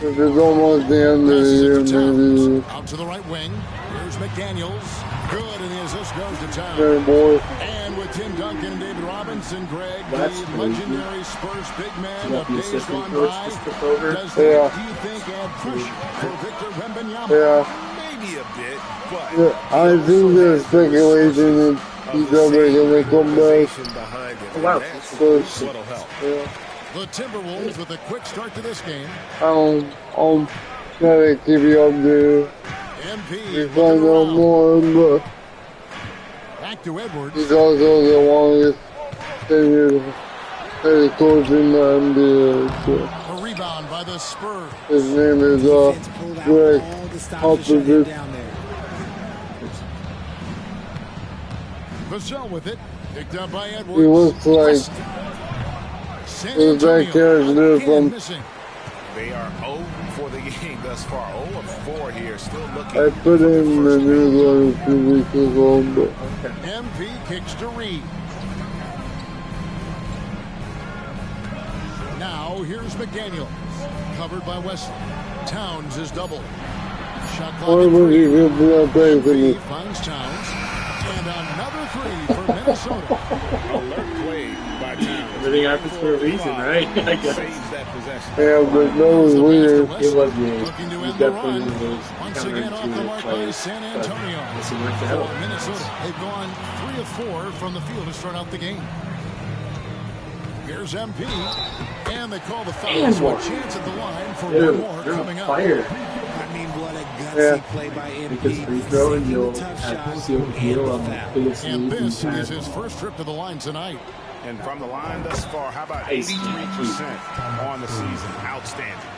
It's almost the end of the year, maybe. Out to the right wing. Here's McDaniels. Good, and the assist goes to Towns. Hey, boy. And with Tim Duncan and David Robinson, Greg, the legendary Spurs big man of days gone by. Does that, do you think, add pressure for Victor Wembanyama? Yeah. Maybe a bit, but... Yeah, I think there's speculation that he's ever going to come back. Oh, wow. What'll help. Yeah. The Timberwolves with a quick start to this game. I'll try to keep you up there. MP find out more, but back to Edwards. He's also the longest tenured head coach in the NBA. So. A rebound by the Spurs. His name is Greg Popovich. Vassell with it. Picked up by Edwards. He looks like there's that character from. They are 0 for the game thus far. 0 of 4 here. Still looking. I put in the newsletter a few weeks ago, but. MP kicks to Reid. Now here's McDaniels. Covered by Wesley. Towns is double. Shot clock at 3. Finds Towns. And another 3 for Minnesota. Alert play by Towns. Everything happens for a reason, right? I guess. Saves that possession. Yeah, but that was weird. It was weird. Looking to end the run. Once again off the mark by San Antonio. For Minnesota, they've gone 3 of 4 from the field to start out the game. Here's MP. And they call the foul. So a chance at the line for one more coming up. I mean, what a gutsy play by MP. Because free throw and you'll Tough have shot seal the deal and on the the foul. biggest And lead this we've is had. his first trip to the line tonight. And from the line thus far, how about 83% on the season? Outstanding.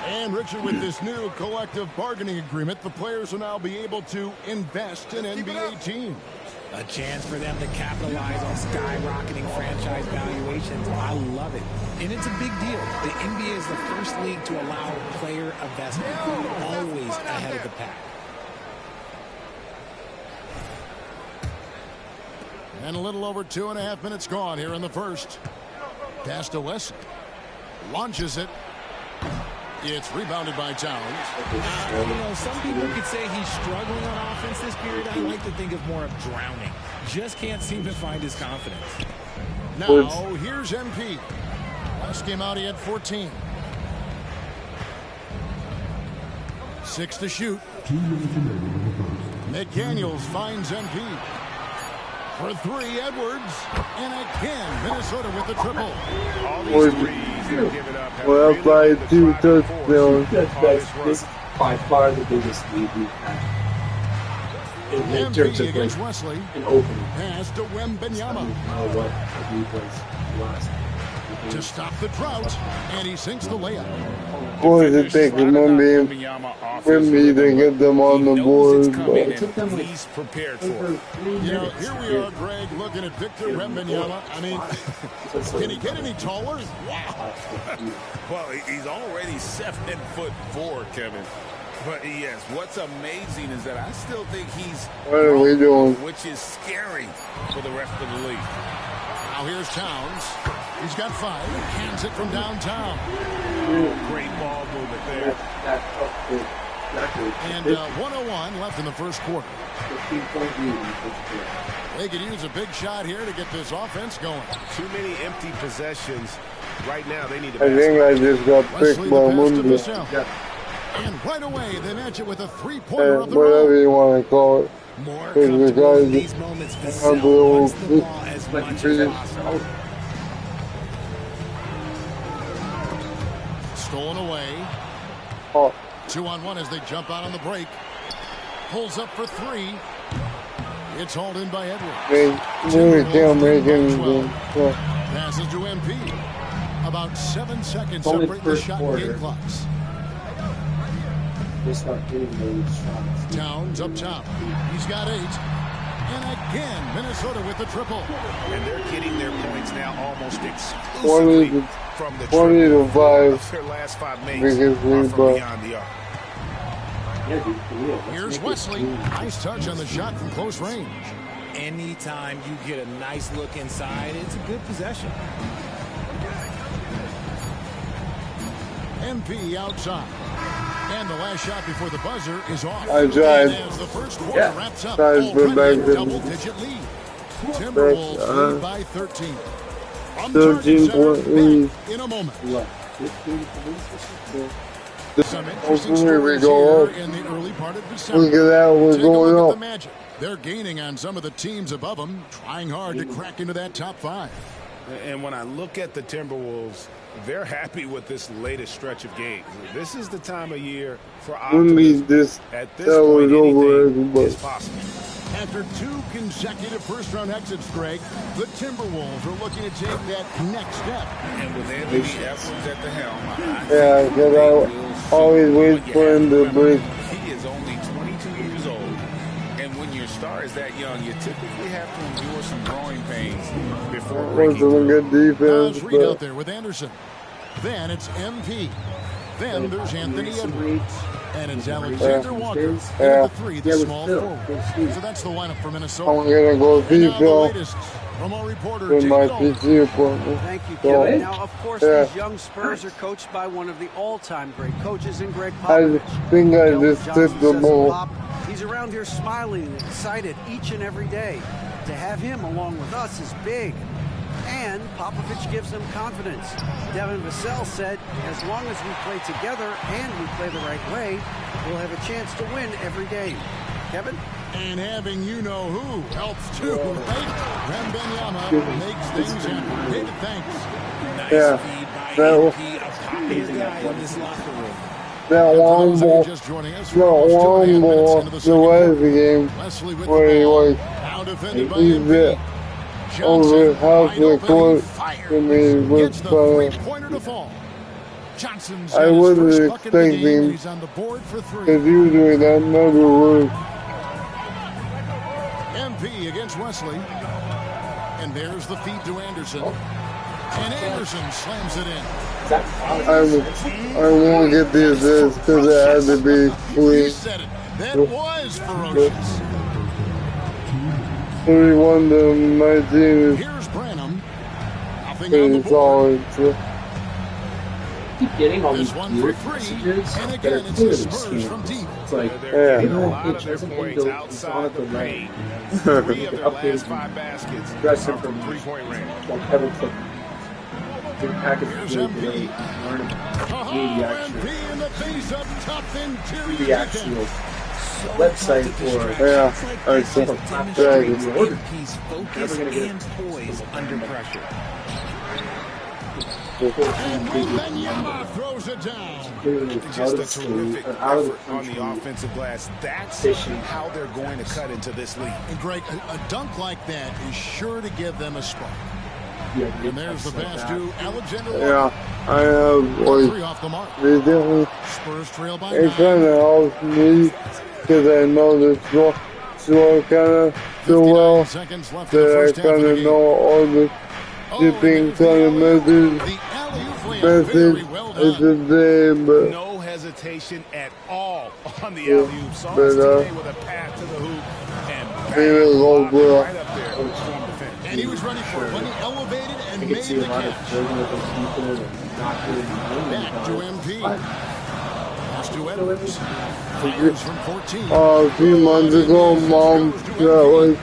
And Richard, with this new collective bargaining agreement, the players will now be able to invest in NBA teams. A chance for them to capitalize on skyrocketing franchise valuations. I love it. And it's a big deal. The NBA is the first league to allow player investment, always ahead of the pack. And a little over 2.5 minutes gone here in the first. Pass to Wesley. Launches it. It's rebounded by Towns. Some people could say he's struggling on offense this period. I like to think of more of drowning. Just can't seem to find his confidence. Now, here's MP. Last game out, he had 14. 6 to shoot. McDaniels finds MP. For 3, Edwards. And again, Minnesota with the triple. All these threes they're giving up. Well, by 2 touchdowns. This is by far the biggest lead we've had. In terms of like Wesley. an opening. Pass to Wembanyama. I don't know what the lead was last. To stop the drought. And he sinks the layup. Boy, it takes Monday for me to get them on the board. But he's prepared for it. You know, here we are, Greg, looking at Victor Wembanyama. I mean, can he get any taller? Wow. Well, he's already 7'4", Kevin. But yes, what's amazing is that I still think he's what are we doing? Which is scary for the rest of the league. Now here's Towns. He's got 5. Hands it from downtown. Great ball movement there. And 1:01 left in the first quarter. They could use a big shot here to get this offense going. Too many empty possessions. Right now, they need to. I think I just got picked by Monday. And right away, they match it with a 3-pointer of the whatever you want to call it. More the guys in these moments. Vassell wants the ball as much as possible. Stolen away. 2-on-1 as they jump out on the break. Pulls up for 3. It's hauled in by Edwards. Really can't make anything. Passes to MP. About 7 seconds separate the shot game clocks. Towns up top. He's got 8. And again, Minnesota with the triple. And they're getting their points now almost exclusively from the 20 to 5. Their last 5 makes from beyond the arc. Here's Wesley. Nice touch on the shot from close range. Anytime you get a nice look inside, it's a good possession. MP outside. And the last shot before the buzzer is off. I tried. As the first quarter wraps up, already a double-digit lead. Timberwolves lead by 13. 13.8 in a moment. Some interesting stories here in the early part of December. Look at that, we're going up. The Magic. They're gaining on some of the teams above them, trying hard to crack into that top 5. And when I look at the Timberwolves, they're happy with this latest stretch of games. This is the time of year for optimism. At this point, anything is possible. After 2 consecutive first-round exits, Greg, the Timberwolves are looking to take that next step. And with Anthony Edwards at the helm, yeah, because I always wait for him to break. He is only 22 years old. And when your star is that young, you typically have to endure some growing pains before breaking through. Good defense, Reed out there with Anderson. Then it's MP. Then there's Anthony Edwards. And it's Alexander Walker. The 3, the small forward. So that's the lineup for Minnesota. I'm going to go defense from our reporter, in my PC appointment. Thank you, Kevin. Now, of course, these young Spurs are coached by one of the all-time great coaches in Greg Popovich. I think I just took the ball. He's around here smiling and excited each and every day. To have him along with us is big. And Popovich gives them confidence. Devin Vassell said, as long as we play together and we play the right way, we'll have a chance to win every game. Kevin? And having you-know-who helps too, right? Wembanyama makes things happen. David, thanks. Nice feed by MP, a popular guy in this locker room. that long ball, the last game, where he was, he's bit over half the court, and he was I wasn't expecting, because usually that never works. MP against Wesley. And there's the feed to Anderson. And Anderson slams it in. I won't get the assist because it had to be clean. That was ferocious. 31-19. Here's Branham. Pretty solid. Keep getting all This these one for three. And again, it's the Spurs from deep. It's like, a lot of their points outside the paint. 3 of their last 5 baskets are from 3-point range. like heaven clip. The package is really great. Learn about the actual website for He's focused and poised under pressure. And Wembanyama throws it down. Just a terrific effort on the offensive glass. That's how they're going to cut into this league. And Greg, a dunk like that is sure to give them a spark. And there's the pass to Alexander. Yeah, I have three off the mark. Recently, Spurs trail by it 9. kind of helps me because I know the score kind of so well that I kind of know all the shipping kind of methods. Message is the same, but no hesitation at all on the alley-oop. Saw us today with a pass to the hoop and right up there. And he was ready for it when he elevated and made the catch. Back to MP. Pass to Edwards. Fires from 14. A few months ago, Mom got like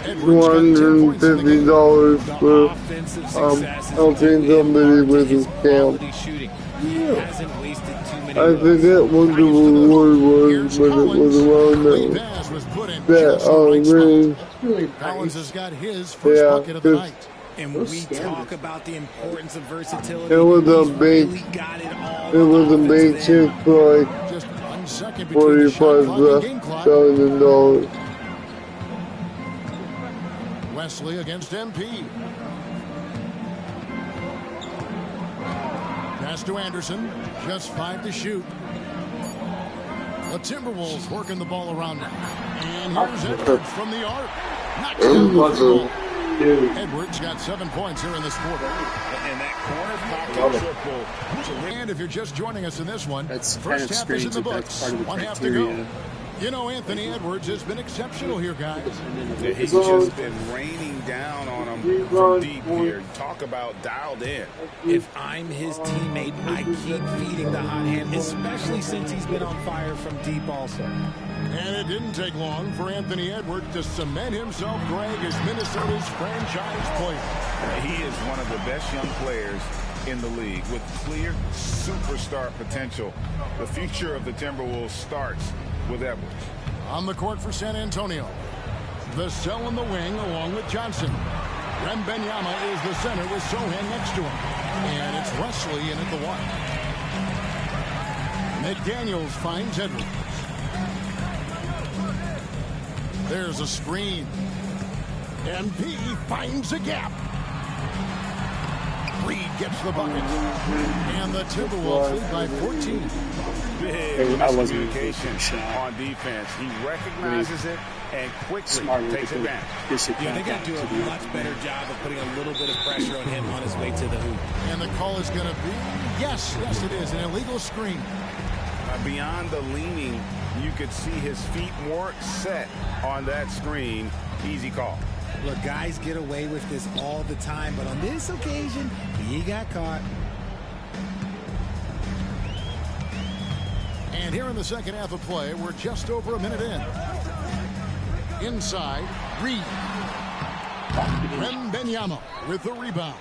$250 for helping somebody with his camp. I forget what the reward was, but it was around that range. Collins has got his first bucket of the night. And we talk about the importance of versatility. It was a big check for like $45,000. Wesley against MP. Pass to Anderson. Just 5 to shoot. The Timberwolves working the ball around now. And here's Edwards from the arc. Knocks down the triple. Edwards got 7 points here in this quarter. And that corner pocket triple. And if you're just joining us in this one, that's first kind of half is in the strange. books. That's part of the 1 half to criteria. go. You know, Anthony Edwards has been exceptional here, guys. He's just been raining down on him from deep here. Talk about dialed in. If I'm his teammate, I keep feeding the hot hand, especially since he's been on fire from deep also. And it didn't take long for Anthony Edwards to cement himself, Greg, as Minnesota's franchise player. He is one of the best young players in the league with clear superstar potential. The future of the Timberwolves starts with Edwards. On the court for San Antonio. Vassell in the wing along with Johnson. Wembanyama is the center with Sohan next to him. And it's Wesley in at the 1. McDaniels finds Edwards. There's a screen. MP finds a gap. Reed gets the bucket. And the Timberwolves lead by 14. Big miscommunication on defense. He recognizes it and quickly takes advantage. Yeah, they got to do a much better job of putting a little bit of pressure on him on his way to the hoop. And the call is going to be, yes, it is, an illegal screen. Beyond the leaning, you could see his feet more set on that screen. Easy call. Look, guys get away with this all the time, but on this occasion, he got caught. And here in the second half of play, we're just over a minute in. Inside, Reed. Wembanyama with the rebound.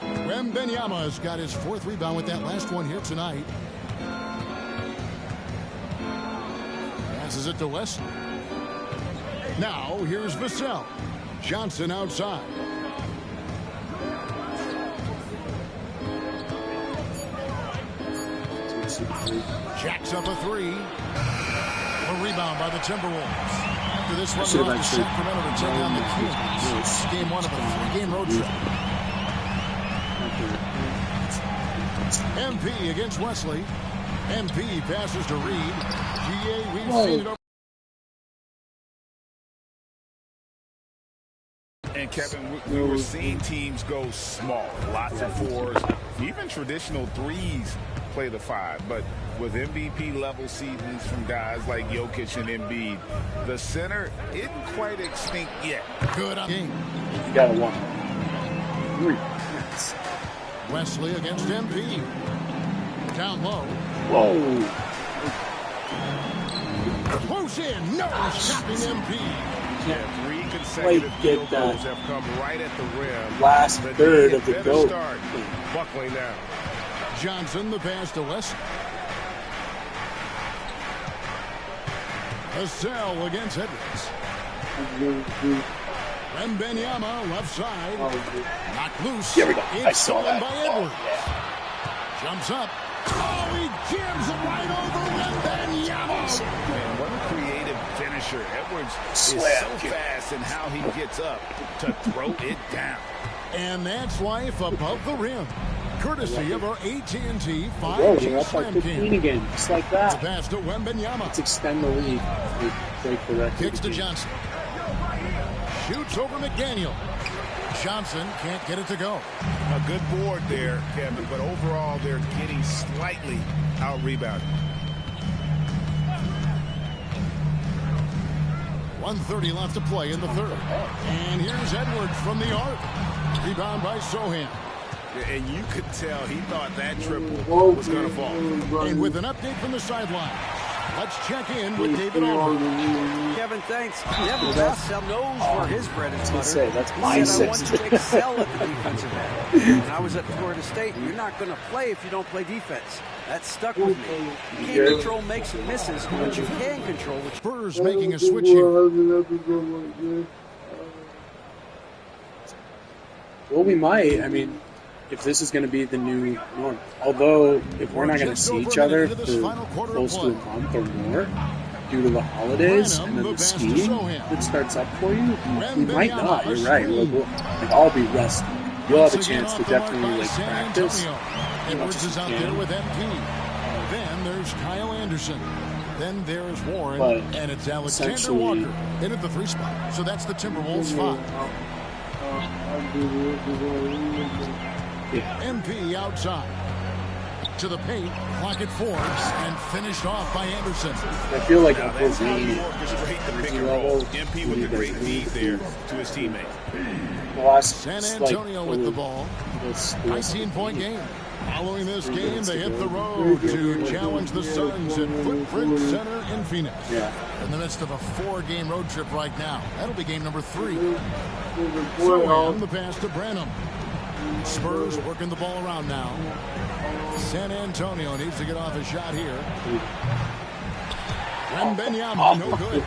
Wembanyama has got his 4th rebound with that last one here tonight. Passes it to Wesley. Now, here's Vassell. Johnson outside. Jacks up a three. A rebound by the Timberwolves. After this one, they're off to Sacramento to take on the Kings. Game one of a 3-game road trip. MP against Wesley. MP passes to Reed. GA, we've seen it over. And Kevin, we were seeing teams go small, lots of fours, even traditional threes play the 5. But with MVP level seasons from guys like Jokic and Embiid, the center isn't quite extinct yet. Good on game. You got a 1. Wesley against MP. Down low. Whoa. Close in. No stopping MP. Yeah, 3 consecutive field goals have come right at the rim. Last third of the goal. Buckling now. Johnson, the pass to Wesley. Cassell against Edwards. Wembanyama, left side. Knocked loose. Here we go. I It's saw that. by Edwards. Jumps up. Oh, he jams it right over Wembanyama. Man, what a creative finisher. Edwards is so fast in how he gets up to throw it down. And that's life above the rim. Courtesy of our AT&T 5G That's like Slam 15 Cam. again, just like that. The pass to Wembanyama. Let's extend the lead. Break the record. Kicks to Johnson. Shoots over McDaniel. Johnson can't get it to go. A good board there, Kevin, but overall they're getting slightly out-rebounded. 1:30 left to play in the third. And here's Edwards from the arc. Rebound by Sohan. And you could tell he thought that triple was going to fall. And with an update from the sideline, let's check in with David Aldridge. Kevin, thanks. Devin Vassell knows where his bread is butter. Say, that's He my said, I want six. you to excel at the defensive end. When I was at Florida State, you're not going to play if you don't play defense. That stuck with me. You can't control makes and misses, but you can control which. Spurs making a switch here. Well, we might. I mean, if this is going to be the new norm. Although, if we're not going to see each other for close to a month or more due to the holidays and then the skiing that starts up for you, we might not. You're right. I'll be resting. You'll have a chance to definitely practice. Edwards is out there with MP. Then there's Kyle Anderson. Then there's Warren. And it's Alexander Walker in at the 3 spot. So that's the Timberwolves 5. MP outside. To the paint. Clock at 4. And finished off by Anderson. I feel like that's how you orchestrate the pick and roll. MP with a great feed there to his teammate. San Antonio with the ball. 19-point game. Following this game, they hit the road to challenge the Suns at Footprint Center in Phoenix. In the midst of a 4-game road trip right now. That'll be game number 3. So on the pass to Branham. Spurs working the ball around now. San Antonio needs to get off a shot here. Wembanyama, no good.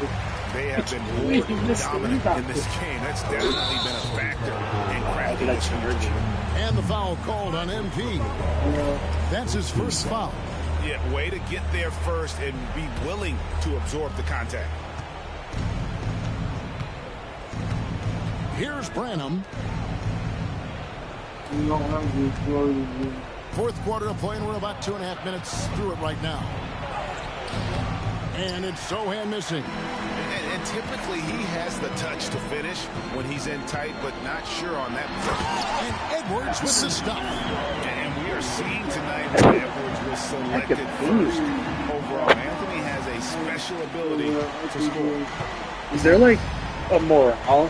They have been more dominant in this game. That's definitely been a factor in cracking this energy. And the foul called on MP. That's his first foul. Yeah, way to get there first and be willing to absorb the contact. Here's Branham. Fourth quarter of play, and we're about 2.5 minutes through it right now. And it's Sohan missing. And typically he has the touch to finish when he's in tight, but not sure on that position. And Edwards with the stop. And we are seeing tonight that Edwards was selected first overall. Anthony has a special ability to score. Is there like a morale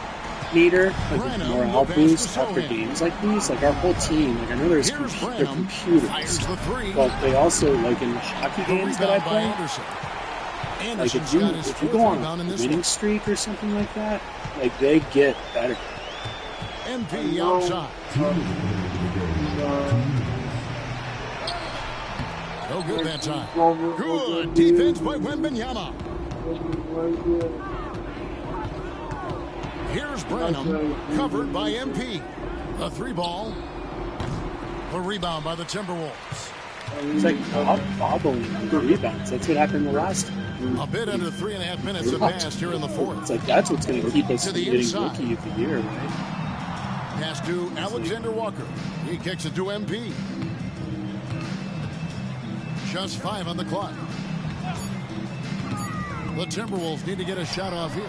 meter, like a morale boost after games like these? Like our whole team, like I know there's computers, but they also, like in hockey games that I play, like if you go on a winning streak or something like that, like they get better. MP outside. No good that time. Good defense by Wembanyama. Here's Branham, covered by MP. The 3 ball. The rebound by the Timberwolves. He's like bobbling on the rebounds. That's what happened the last time. A bit under 3.5 minutes have passed here in the fourth. It's like that's what's going to keep us to the getting inside. Rookie of the Year, right? Pass to Alexander Walker. He kicks it to MP. Just 5 on the clock. The Timberwolves need to get a shot off here.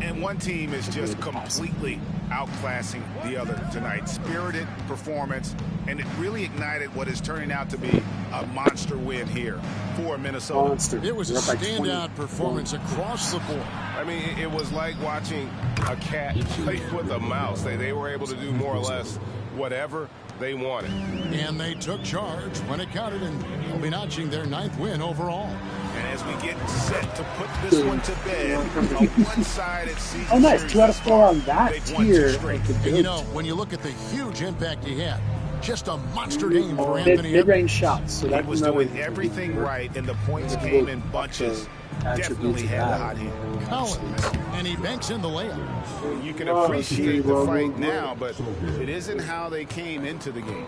And one team is just completely outclassing the other tonight. Spirited performance, and it really ignited what is turning out to be a monster win here for Minnesota. Monster. It was a standout performance across the board. I mean, it was like watching a cat play with a mouse. They were able to do more or less whatever they wanted. And they took charge when it counted, and they'll be notching their 9th win overall. And as we get set to put this one to bed, a one-sided season. Oh, nice. 2 out of 4 on that tier. And you know, when you look at the huge impact he had, just a monster game for Anthony. Mid-range shots. So he was doing everything right, and the points came in bunches. Definitely had a hot hand. Collins, and he banks in the layup. You can appreciate the fight now, but it isn't how they came into the game.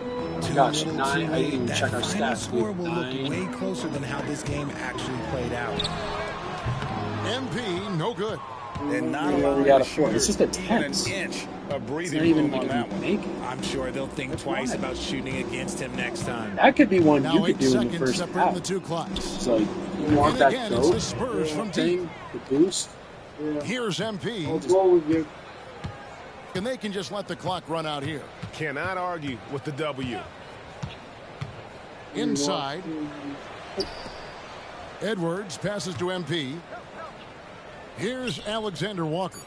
Gosh, 9. I didn't even check our Final stats. score will look way closer than how this game actually played out. MP, no good. And not We got a 4. It's just a tense. An inch of It's breathing not even room on that one. make it. I'm sure they'll think twice about shooting against him next time. That could be one Now you 8 could do in the seconds first separating half. the two clocks. So you want And that again, it's goat the Spurs from thing, the boost. Here's MP. And they can just let the clock run out here. Cannot argue with the W. Inside. Edwards passes to MP. Here's Alexander Walker.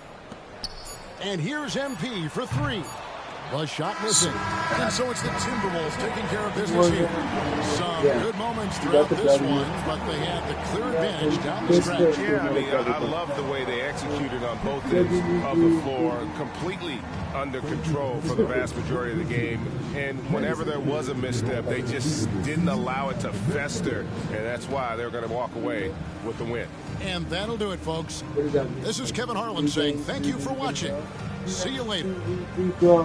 And here's MP for 3. The shot missing. And so it's the Timberwolves taking care of business here. Some good moments throughout this one, but they had the clear advantage down the stretch. Yeah, I mean, I love the way they executed on both ends of the floor. Completely under control for the vast majority of the game. And whenever there was a misstep, they just didn't allow it to fester. And that's why they're going to walk away with the win. And that'll do it, folks. This is Kevin Harlan saying thank you for watching. See you later.